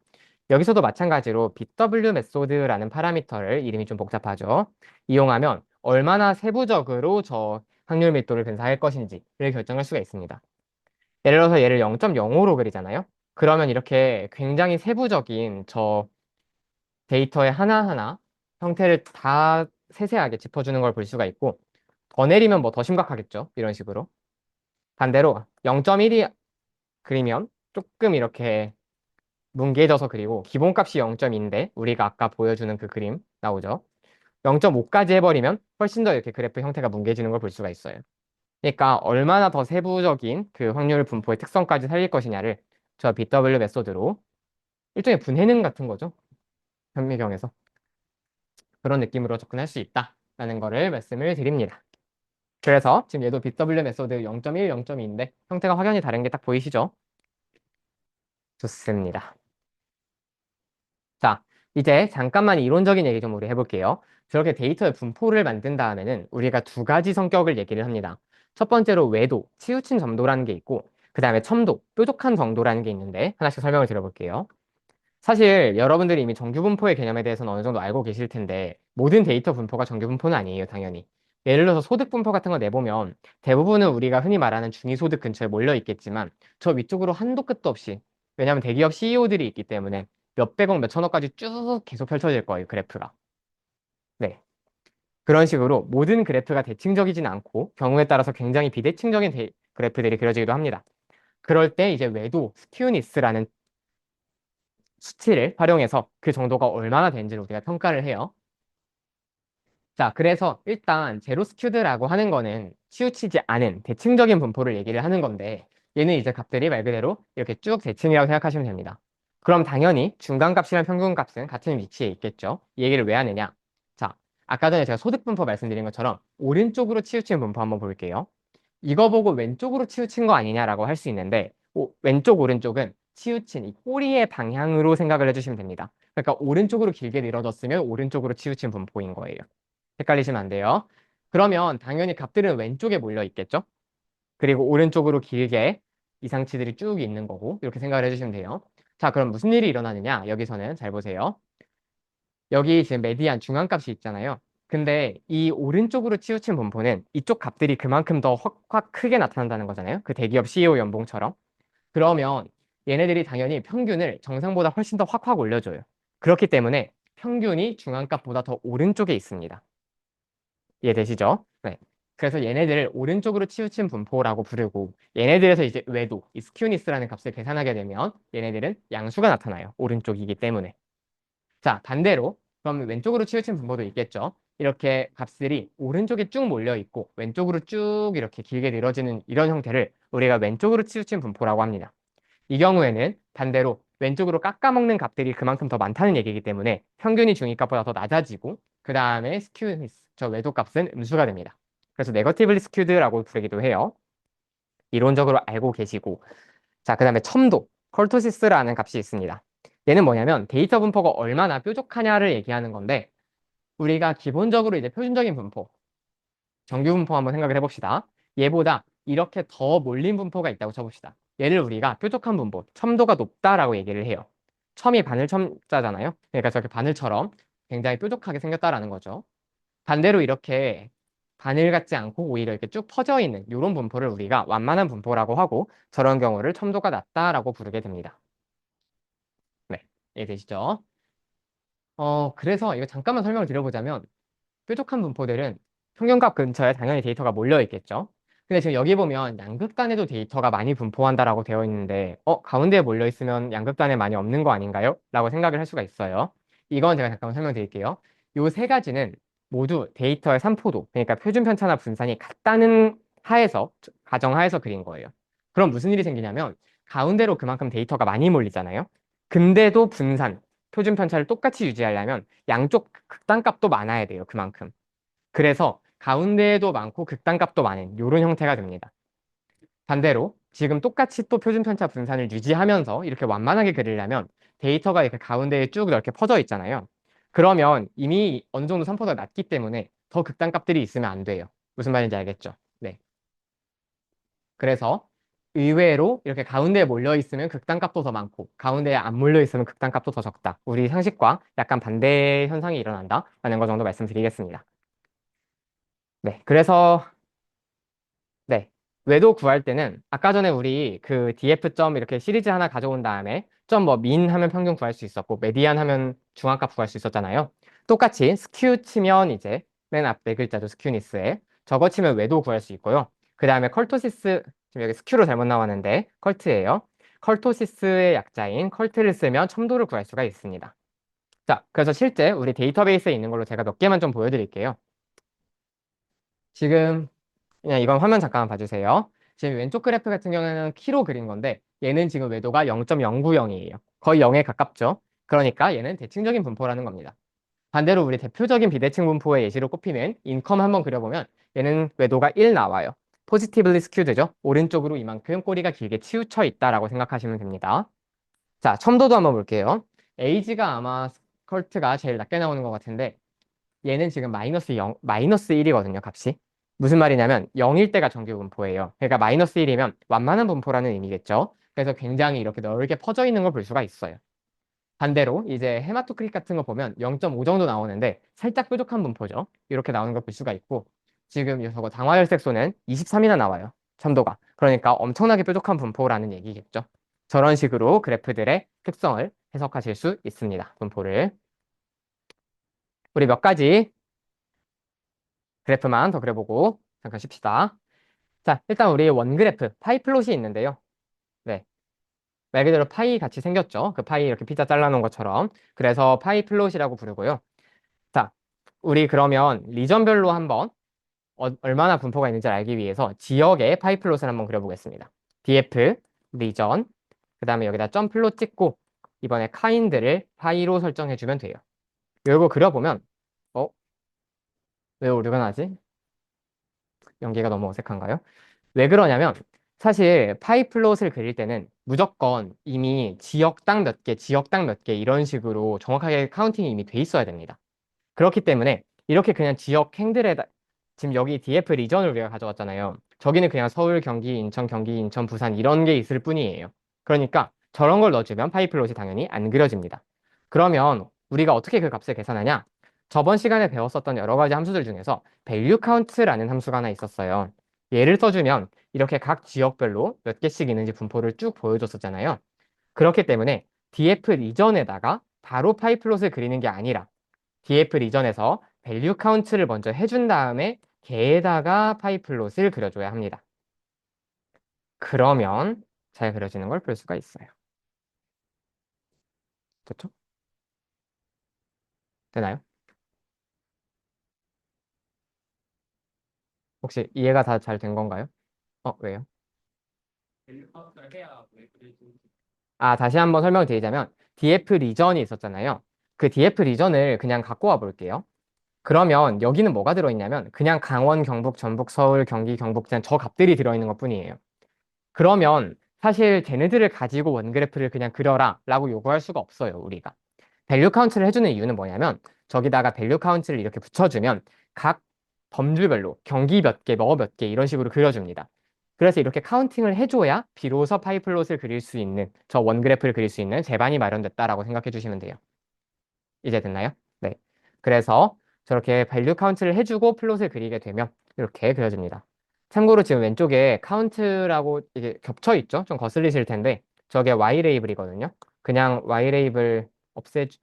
여기서도 마찬가지로 BW 메소드라는 파라미터를 이름이 좀 복잡하죠. 이용하면 얼마나 세부적으로 저 확률 밀도를 근사할 것인지를 결정할 수가 있습니다. 예를 들어서 얘를 0.05로 그리잖아요. 그러면 이렇게 굉장히 세부적인 저 데이터의 하나하나 형태를 다 세세하게 짚어주는 걸 볼 수가 있고 더 내리면 뭐 더 심각하겠죠. 이런 식으로. 반대로 0.1이 그리면 조금 이렇게 뭉개져서 그리고 기본값이 0.2인데 우리가 아까 보여주는 그 그림 나오죠. 0.5까지 해버리면 훨씬 더 이렇게 그래프 형태가 뭉개지는 걸 볼 수가 있어요. 그러니까 얼마나 더 세부적인 그 확률 분포의 특성까지 살릴 것이냐를 저 BW 메소드로 일종의 분해능 같은 거죠. 현미경에서 그런 느낌으로 접근할 수 있다라는 거를 말씀을 드립니다. 그래서 지금 얘도 BW 메소드 0.1, 0.2인데 형태가 확연히 다른 게 딱 보이시죠? 좋습니다. 자, 이제 잠깐만 이론적인 얘기 좀 우리 해볼게요. 저렇게 데이터의 분포를 만든 다음에는 우리가 두 가지 성격을 얘기를 합니다. 첫 번째로 외도, 치우친 점도라는 게 있고, 그 다음에 첨도, 뾰족한 정도라는 게 있는데 하나씩 설명을 드려볼게요. 사실 여러분들이 이미 정규 분포의 개념에 대해서는 어느 정도 알고 계실 텐데 모든 데이터 분포가 정규 분포는 아니에요, 당연히. 예를 들어서 소득 분포 같은 거 내보면 대부분은 우리가 흔히 말하는 중위소득 근처에 몰려 있겠지만 저 위쪽으로 한도 끝도 없이 왜냐하면 대기업 CEO들이 있기 때문에 몇백억, 몇천억까지 쭉 계속 펼쳐질 거예요, 그래프가. 네. 그런 식으로 모든 그래프가 대칭적이진 않고 경우에 따라서 굉장히 비대칭적인 그래프들이 그려지기도 합니다. 그럴 때 이제 외도, 스튜니스라는 수치를 활용해서 그 정도가 얼마나 되는지를 우리가 평가를 해요. 자, 그래서 일단 제로 스큐드라고 하는 거는 치우치지 않은 대칭적인 분포를 얘기를 하는 건데 얘는 이제 값들이 말 그대로 이렇게 쭉 대칭이라고 생각하시면 됩니다. 그럼 당연히 중간값이랑 평균값은 같은 위치에 있겠죠. 이 얘기를 왜 하느냐? 자, 아까 전에 제가 소득 분포 말씀드린 것처럼 오른쪽으로 치우친 분포 한번 볼게요. 이거 보고 왼쪽으로 치우친 거 아니냐라고 할 수 있는데 왼쪽 오른쪽은 치우친 이 꼬리의 방향으로 생각을 해주시면 됩니다. 그러니까 오른쪽으로 길게 늘어졌으면 오른쪽으로 치우친 분포인 거예요. 헷갈리시면 안 돼요. 그러면 당연히 값들은 왼쪽에 몰려 있겠죠? 그리고 오른쪽으로 길게 이상치들이 쭉 있는 거고 이렇게 생각을 해주시면 돼요. 자, 그럼 무슨 일이 일어나느냐? 여기서는 잘 보세요. 여기 지금 메디안 중앙값이 있잖아요. 근데 이 오른쪽으로 치우친 분포는 이쪽 값들이 그만큼 더 확확 크게 나타난다는 거잖아요. 그 대기업 CEO 연봉처럼. 그러면 얘네들이 당연히 평균을 정상보다 훨씬 더 확확 올려줘요. 그렇기 때문에 평균이 중앙값보다 더 오른쪽에 있습니다. 이해되시죠? 네. 그래서 얘네들을 오른쪽으로 치우친 분포라고 부르고 얘네들에서 이제 외도, 이 스큐니스라는 값을 계산하게 되면 얘네들은 양수가 나타나요. 오른쪽이기 때문에. 자, 반대로 그러면 왼쪽으로 치우친 분포도 있겠죠. 이렇게 값들이 오른쪽에 쭉 몰려 있고 왼쪽으로 쭉 이렇게 길게 늘어지는 이런 형태를 우리가 왼쪽으로 치우친 분포라고 합니다. 이 경우에는 반대로 왼쪽으로 깎아먹는 값들이 그만큼 더 많다는 얘기이기 때문에 평균이 중위값보다 더 낮아지고 그 다음에 스큐, 저 외도값은 음수가 됩니다. 그래서 네거티블리 스큐드라고 부르기도 해요. 이론적으로 알고 계시고 자, 그 다음에 첨도, 컬토시스라는 값이 있습니다. 얘는 뭐냐면 데이터 분포가 얼마나 뾰족하냐를 얘기하는 건데 우리가 기본적으로 이제 표준적인 분포, 정규 분포 한번 생각을 해봅시다. 얘보다 이렇게 더 몰린 분포가 있다고 쳐봅시다. 얘를 우리가 뾰족한 분포, 첨도가 높다라고 얘기를 해요. 첨이 바늘 첨자잖아요. 그러니까 저렇게 바늘처럼 굉장히 뾰족하게 생겼다라는 거죠. 반대로 이렇게 바늘 같지 않고 오히려 이렇게 쭉 퍼져 있는 이런 분포를 우리가 완만한 분포라고 하고 저런 경우를 첨도가 낮다라고 부르게 됩니다. 네, 이해되시죠? 그래서 이거 잠깐만 설명을 드려보자면 뾰족한 분포들은 평균값 근처에 당연히 데이터가 몰려 있겠죠. 근데 지금 여기 보면 양극단에도 데이터가 많이 분포한다라고 되어 있는데 가운데에 몰려 있으면 양극단에 많이 없는 거 아닌가요? 라고 생각을 할 수가 있어요. 이건 제가 잠깐만 설명드릴게요. 요 세 가지는 모두 데이터의 산포도, 그러니까 표준 편차나 분산이 같다는 하에서, 가정하에서 그린 거예요. 그럼 무슨 일이 생기냐면 가운데로 그만큼 데이터가 많이 몰리잖아요. 근데도 분산, 표준 편차를 똑같이 유지하려면 양쪽 극단값도 많아야 돼요. 그만큼. 그래서 가운데에도 많고 극단값도 많은 이런 형태가 됩니다. 반대로 지금 똑같이 또 표준 편차 분산을 유지하면서 이렇게 완만하게 그리려면 데이터가 이렇게 가운데에 쭉 이렇게 퍼져 있잖아요. 그러면 이미 어느 정도 산포가 낮기 때문에 더 극단값들이 있으면 안 돼요. 무슨 말인지 알겠죠? 네. 그래서 의외로 이렇게 가운데에 몰려 있으면 극단값도 더 많고 가운데에 안 몰려 있으면 극단값도 더 적다. 우리 상식과 약간 반대 현상이 일어난다라는 거 정도 말씀드리겠습니다. 네. 그래서 네. 외도 구할 때는 아까 전에 우리 그 df 점 이렇게 시리즈 하나 가져온 다음에 점 뭐 민 하면 평균 구할 수 있었고 메디안 하면 중앙값 구할 수 있었잖아요. 똑같이 스큐 치면 이제 맨 앞에 글자죠. 스큐니스에 저거 치면 외도 구할 수 있고요. 그 다음에 컬토시스 지금 여기 스큐로 잘못 나왔는데 컬트예요. 컬토시스의 약자인 컬트를 쓰면 첨도를 구할 수가 있습니다. 자, 그래서 실제 우리 데이터베이스에 있는 걸로 제가 몇 개만 좀 보여드릴게요. 지금 그냥 이건 화면 잠깐만 봐주세요. 지금 왼쪽 그래프 같은 경우에는 키로 그린 건데 얘는 지금 외도가 0.090이에요. 거의 0에 가깝죠. 그러니까 얘는 대칭적인 분포라는 겁니다. 반대로 우리 대표적인 비대칭 분포의 예시로 꼽히는 인컴 한번 그려보면 얘는 외도가 1 나와요. 포지티블리 스큐드죠. 오른쪽으로 이만큼 꼬리가 길게 치우쳐 있다라고 생각하시면 됩니다. 자, 첨도도 한번 볼게요. 에이지가 아마 스컬트가 제일 낮게 나오는 것 같은데 얘는 지금 마이너스 0, 마이너스 1이거든요, 값이. 무슨 말이냐면 0일 때가 정규 분포예요. 그러니까 마이너스 1이면 완만한 분포라는 의미겠죠. 그래서 굉장히 이렇게 넓게 퍼져 있는 걸 볼 수가 있어요. 반대로 이제 헤마토크릿 같은 거 보면 0.5 정도 나오는데 살짝 뾰족한 분포죠. 이렇게 나오는 걸 볼 수가 있고 지금 저거 당화혈색소는 23이나 나와요. 첨도가. 그러니까 엄청나게 뾰족한 분포라는 얘기겠죠. 저런 식으로 그래프들의 특성을 해석하실 수 있습니다. 분포를. 우리 몇 가지 그래프만 더 그려보고 잠깐 쉽시다. 자, 일단 우리 원그래프 파이 플롯이 있는데요. 네, 말 그대로 파이 같이 생겼죠. 그 파이 이렇게 피자 잘라놓은 것처럼. 그래서 파이 플롯이라고 부르고요. 자, 우리 그러면 리전별로 한번 얼마나 분포가 있는지 알기 위해서 지역의 파이 플롯을 한번 그려보겠습니다. df 리전 그 다음에 여기다 점 플롯 찍고 이번에 카인드를 파이로 설정해주면 돼요. 이거 그려보면 어? 왜 오류가 나지? 연기가 너무 어색한가요? 왜 그러냐면 사실 파이플롯을 그릴 때는 무조건 이미 지역당 몇 개, 지역당 몇 개 이런 식으로 정확하게 카운팅이 이미 돼 있어야 됩니다. 그렇기 때문에 이렇게 그냥 지역 행들에다 지금 여기 DF 리전을 우리가 가져왔잖아요. 저기는 그냥 서울, 경기, 인천, 경기, 인천, 부산 이런 게 있을 뿐이에요. 그러니까 저런 걸 넣어주면 파이플롯이 당연히 안 그려집니다. 그러면 우리가 어떻게 그 값을 계산하냐? 저번 시간에 배웠었던 여러 가지 함수들 중에서 value count라는 함수가 하나 있었어요. 얘를 써주면 이렇게 각 지역별로 몇 개씩 있는지 분포를 쭉 보여줬었잖아요. 그렇기 때문에 DF 리전에다가 바로 파이플롯을 그리는 게 아니라 DF 리전에서 value count를 먼저 해준 다음에 걔에다가 파이플롯을 그려줘야 합니다. 그러면 잘 그려지는 걸 볼 수가 있어요. 그렇죠? 되나요? 혹시 이해가 다 잘 된 건가요? 왜요? 다시 한번 설명을 드리자면 DF 리전이 있었잖아요. 그 DF 리전을 그냥 갖고 와 볼게요. 그러면 여기는 뭐가 들어있냐면 그냥 강원, 경북, 전북, 서울, 경기, 경북 그냥 저 값들이 들어있는 것뿐이에요. 그러면 사실 걔네들을 가지고 원그래프를 그냥 그려라 라고 요구할 수가 없어요, 우리가. 밸류 카운트를 해주는 이유는 뭐냐면 저기다가 밸류 카운트를 이렇게 붙여주면 각 범주별로 경기 몇 개, 뭐 몇 개 이런 식으로 그려줍니다. 그래서 이렇게 카운팅을 해줘야 비로소 파이플롯을 그릴 수 있는 저 원그래프를 그릴 수 있는 제반이 마련됐다라고 생각해 주시면 돼요. 이제 됐나요? 네. 그래서 저렇게 밸류 카운트를 해주고 플롯을 그리게 되면 이렇게 그려집니다. 참고로 지금 왼쪽에 카운트라고 이게 겹쳐 있죠? 좀 거슬리실 텐데 저게 Y 레이블이거든요. 그냥 Y 레이블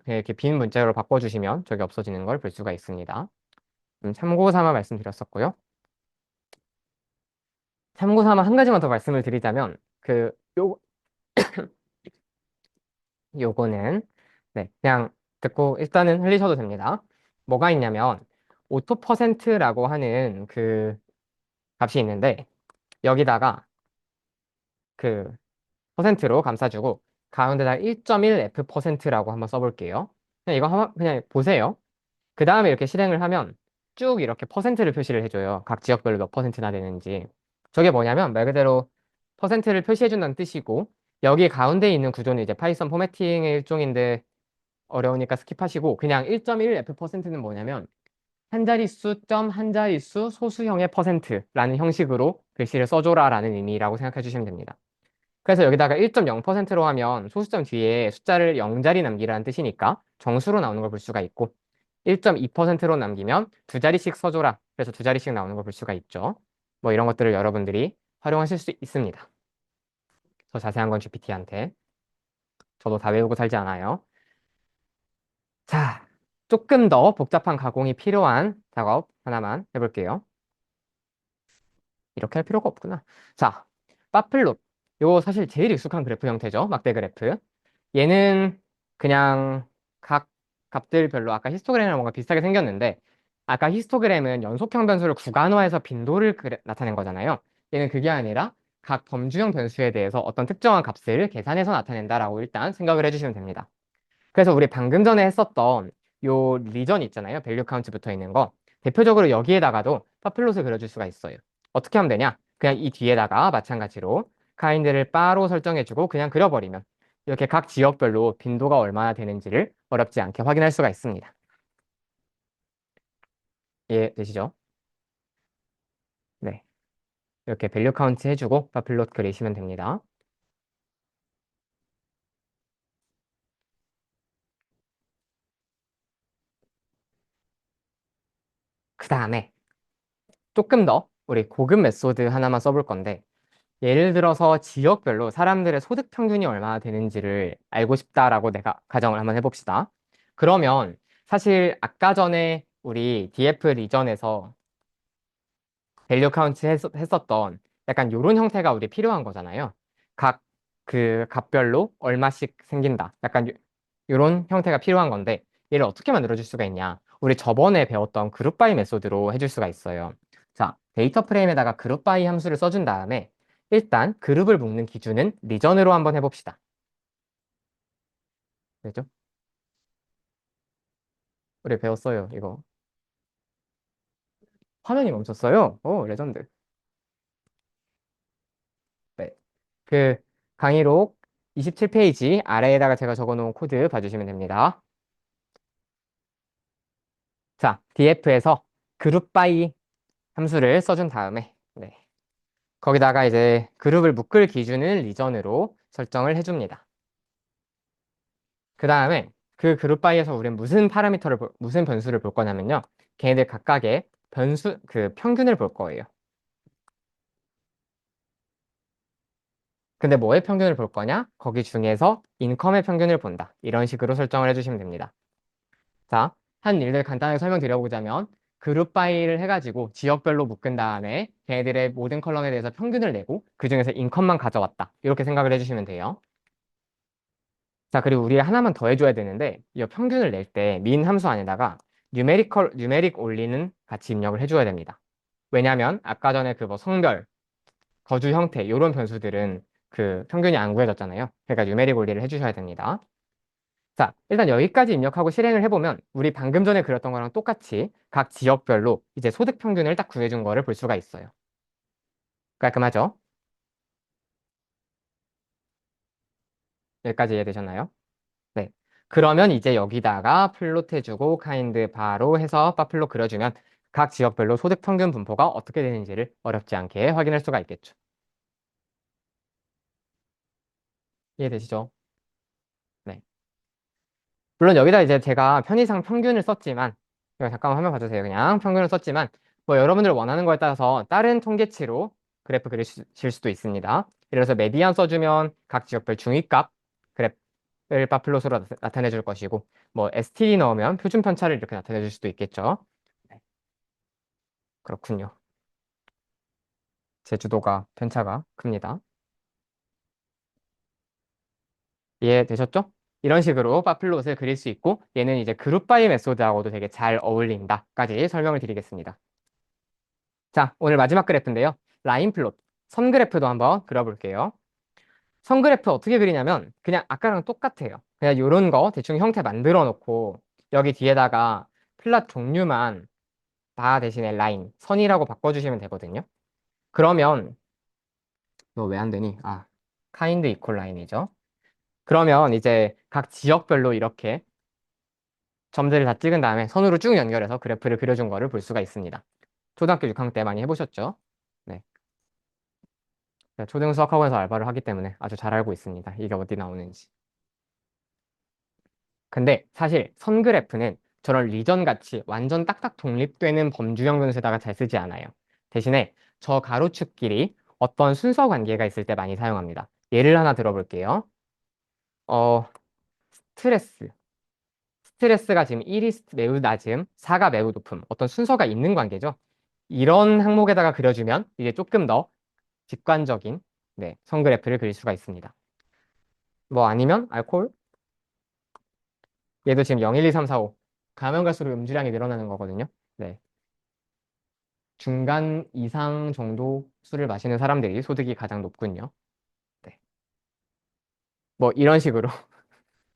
이렇게 빈 문자로 바꿔주시면 저게 없어지는 걸 볼 수가 있습니다. 참고 삼아 말씀드렸었고요. 참고 삼아 한 가지만 더 말씀을 드리자면 요거는 네, 그냥 듣고 일단은 흘리셔도 됩니다. 뭐가 있냐면 오토 퍼센트라고 하는 그 값이 있는데 여기다가 그 퍼센트로 감싸주고 가운데다 1.1 F%라고 한번 써볼게요. 그냥 이거 그냥 보세요. 그 다음에 이렇게 실행을 하면 쭉 이렇게 퍼센트를 표시를 해줘요. 각 지역별로 몇 퍼센트나 되는지. 저게 뭐냐면 말 그대로 퍼센트를 표시해준다는 뜻이고 여기 가운데 있는 구조는 이제 파이썬 포매팅의 일종인데 어려우니까 스킵하시고 그냥 1.1 F%는 뭐냐면 한 자릿수 점 한 자릿수 소수형의 퍼센트라는 형식으로 글씨를 써줘라라는 의미라고 생각해 주시면 됩니다. 그래서 여기다가 1.0%로 하면 소수점 뒤에 숫자를 0자리 남기라는 뜻이니까 정수로 나오는 걸 볼 수가 있고 1.2%로 남기면 두 자리씩 써줘라. 그래서 두 자리씩 나오는 걸 볼 수가 있죠. 뭐 이런 것들을 여러분들이 활용하실 수 있습니다. 더 자세한 건 GPT한테. 저도 다 외우고 살지 않아요. 자, 조금 더 복잡한 가공이 필요한 작업 하나만 해볼게요. 이렇게 할 필요가 없구나. 자, 파플롯. 요거 사실 제일 익숙한 그래프 형태죠. 막대 그래프. 얘는 그냥 각 값들별로 아까 히스토그램이랑 뭔가 비슷하게 생겼는데 아까 히스토그램은 연속형 변수를 구간화해서 빈도를 나타낸 거잖아요. 얘는 그게 아니라 각 범주형 변수에 대해서 어떤 특정한 값을 계산해서 나타낸다라고 일단 생각을 해주시면 됩니다. 그래서 우리 방금 전에 했었던 요 리전 있잖아요. 밸류 카운트 붙어 있는 거. 대표적으로 여기에다가도 파플롯을 그려줄 수가 있어요. 어떻게 하면 되냐? 그냥 이 뒤에다가 마찬가지로 카인드를 바로 설정해주고 그냥 그려버리면 이렇게 각 지역별로 빈도가 얼마나 되는지를 어렵지 않게 확인할 수가 있습니다. 이해되시죠? 네. 이렇게 밸류 카운트 해주고 파플롯 그리시면 됩니다. 그 다음에 조금 더 우리 고급 메소드 하나만 써볼 건데 예를 들어서 지역별로 사람들의 소득 평균이 얼마나 되는지를 알고 싶다라고 내가 가정을 한번 해봅시다. 그러면 사실 아까 전에 우리 DF 리전에서 밸류 카운트 했었던 약간 이런 형태가 우리 필요한 거잖아요. 각 그 값별로 얼마씩 생긴다. 약간 이런 형태가 필요한 건데 얘를 어떻게 만들어줄 수가 있냐. 우리 저번에 배웠던 그룹 바이 메소드로 해줄 수가 있어요. 자, 데이터 프레임에다가 그룹 바이 함수를 써준 다음에 일단 그룹을 묶는 기준은 리전으로 한번 해봅시다. 되죠? 우리 배웠어요, 이거. 화면이 멈췄어요. 오, 레전드. 네. 그 강의록 27페이지 아래에다가 제가 적어놓은 코드 봐주시면 됩니다. 자, df에서 그룹 바이 함수를 써준 다음에 네. 거기다가 이제 그룹을 묶을 기준을 리전으로 설정을 해줍니다. 그 다음에 그 그룹 바이에서 우리는 무슨 변수를 볼 거냐면요. 걔네들 각각의 그 평균을 볼 거예요. 근데 뭐의 평균을 볼 거냐? 거기 중에서 인컴의 평균을 본다. 이런 식으로 설정을 해주시면 됩니다. 자, 한 일들 간단하게 설명드려보자면 그룹 바이를 해가지고 지역별로 묶은 다음에 걔네들의 모든 컬럼에 대해서 평균을 내고 그 중에서 인컴만 가져왔다. 이렇게 생각을 해주시면 돼요. 자, 그리고 우리 하나만 더 해줘야 되는데, 이 평균을 낼 때 민 함수 안에다가 뉴메릭 올리는 같이 입력을 해줘야 됩니다. 왜냐면 아까 전에 그 뭐 성별, 거주 형태, 이런 변수들은 그 평균이 안 구해졌잖아요. 그러니까 뉴메릭 올리를 해주셔야 됩니다. 자, 일단 여기까지 입력하고 실행을 해보면 우리 방금 전에 그렸던 거랑 똑같이 각 지역별로 이제 소득 평균을 딱 구해준 거를 볼 수가 있어요. 깔끔하죠? 여기까지 이해되셨나요? 네. 그러면 이제 여기다가 플롯 해주고 카인드 바로 해서 바플로 그려주면 각 지역별로 소득 평균 분포가 어떻게 되는지를 어렵지 않게 확인할 수가 있겠죠. 이해되시죠? 네. 물론 여기다 이제 제가 편의상 평균을 썼지만, 이거 잠깐만 화면 봐주세요. 그냥 평균을 썼지만, 뭐 여러분들 원하는 거에 따라서 다른 통계치로 그래프 그리실 수도 있습니다. 예를 들어서 메디안 써주면 각 지역별 중위값 그래프를 바플롯으로 나타내 줄 것이고, 뭐 STD 넣으면 표준 편차를 이렇게 나타내 줄 수도 있겠죠. 네, 그렇군요. 제주도가 편차가 큽니다. 이해되셨죠? 이런 식으로 파플롯을 그릴 수 있고 얘는 이제 그룹 바이 메소드하고도 되게 잘 어울린다까지 설명을 드리겠습니다. 자, 오늘 마지막 그래프인데요. 라인 플롯, 선 그래프도 한번 그려볼게요. 선 그래프 어떻게 그리냐면 그냥 아까랑 똑같아요. 그냥 이런 거 대충 형태 만들어 놓고 여기 뒤에다가 플랫 종류만 다 대신에 라인, 선이라고 바꿔주시면 되거든요. 그러면 너 왜 안 되니? 아, 카인드 이퀄 라인이죠. 그러면 이제 각 지역별로 이렇게 점들을 다 찍은 다음에 선으로 쭉 연결해서 그래프를 그려준 거를 볼 수가 있습니다. 초등학교 6학년 때 많이 해보셨죠? 네. 제가 초등 수학학원에서 알바를 하기 때문에 아주 잘 알고 있습니다. 이게 어디 나오는지. 근데 사실 선 그래프는 저런 리전 같이 완전 딱딱 독립되는 범주형 변수에다가 잘 쓰지 않아요. 대신에 저 가로축끼리 어떤 순서 관계가 있을 때 많이 사용합니다. 예를 하나 들어볼게요. 어, 스트레스. 스트레스가 지금 1이 매우 낮음, 4가 매우 높음. 어떤 순서가 있는 관계죠. 이런 항목에다가 그려주면 이제 조금 더 직관적인 네, 선 그래프를 그릴 수가 있습니다. 뭐 아니면 알코올? 얘도 지금 0, 1, 2, 3, 4, 5. 가면 갈수록 음주량이 늘어나는 거거든요. 네. 중간 이상 정도 술을 마시는 사람들이 소득이 가장 높군요. 네. 뭐 이런 식으로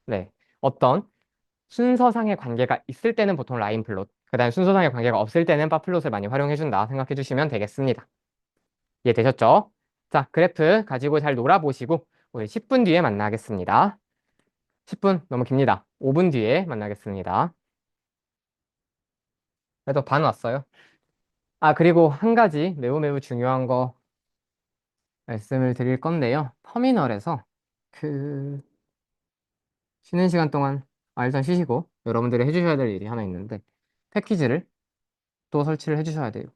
네. 어떤 순서상의 관계가 있을 때는 보통 라인 플롯, 그다음 순서상의 관계가 없을 때는 바 플롯을 많이 활용해준다 생각해 주시면 되겠습니다. 이해되셨죠? 자, 그래프 가지고 잘 놀아보시고 우리 10분 뒤에 만나겠습니다. 10분 너무 깁니다. 5분 뒤에 만나겠습니다. 그래도 반 왔어요. 아, 그리고 한 가지 매우 매우 중요한 거 말씀을 드릴 건데요. 터미널에서 그 쉬는 시간 동안 일단 쉬시고 여러분들이 해주셔야 될 일이 하나 있는데 패키지를 또 설치를 해주셔야 돼요.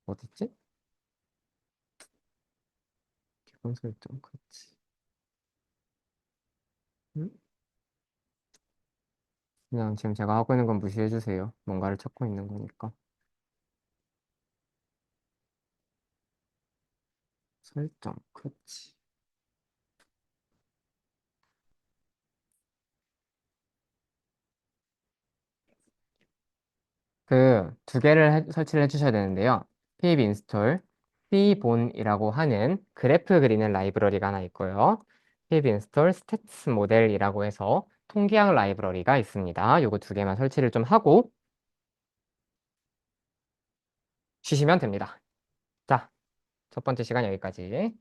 어딨지? 기본 설정, 그렇지. 음? 그냥 지금 제가 하고 있는 건 무시해 주세요. 뭔가를 찾고 있는 거니까. 설정, 그렇지. 그 두 개를 설치를 해주셔야 되는데요. pip install c본이라고 하는 그래프 그리는 라이브러리가 하나 있고요. pip install stats 모델이라고 해서 통계학 라이브러리가 있습니다. 요거 두 개만 설치를 좀 하고 쉬시면 됩니다. 자, 첫 번째 시간 여기까지.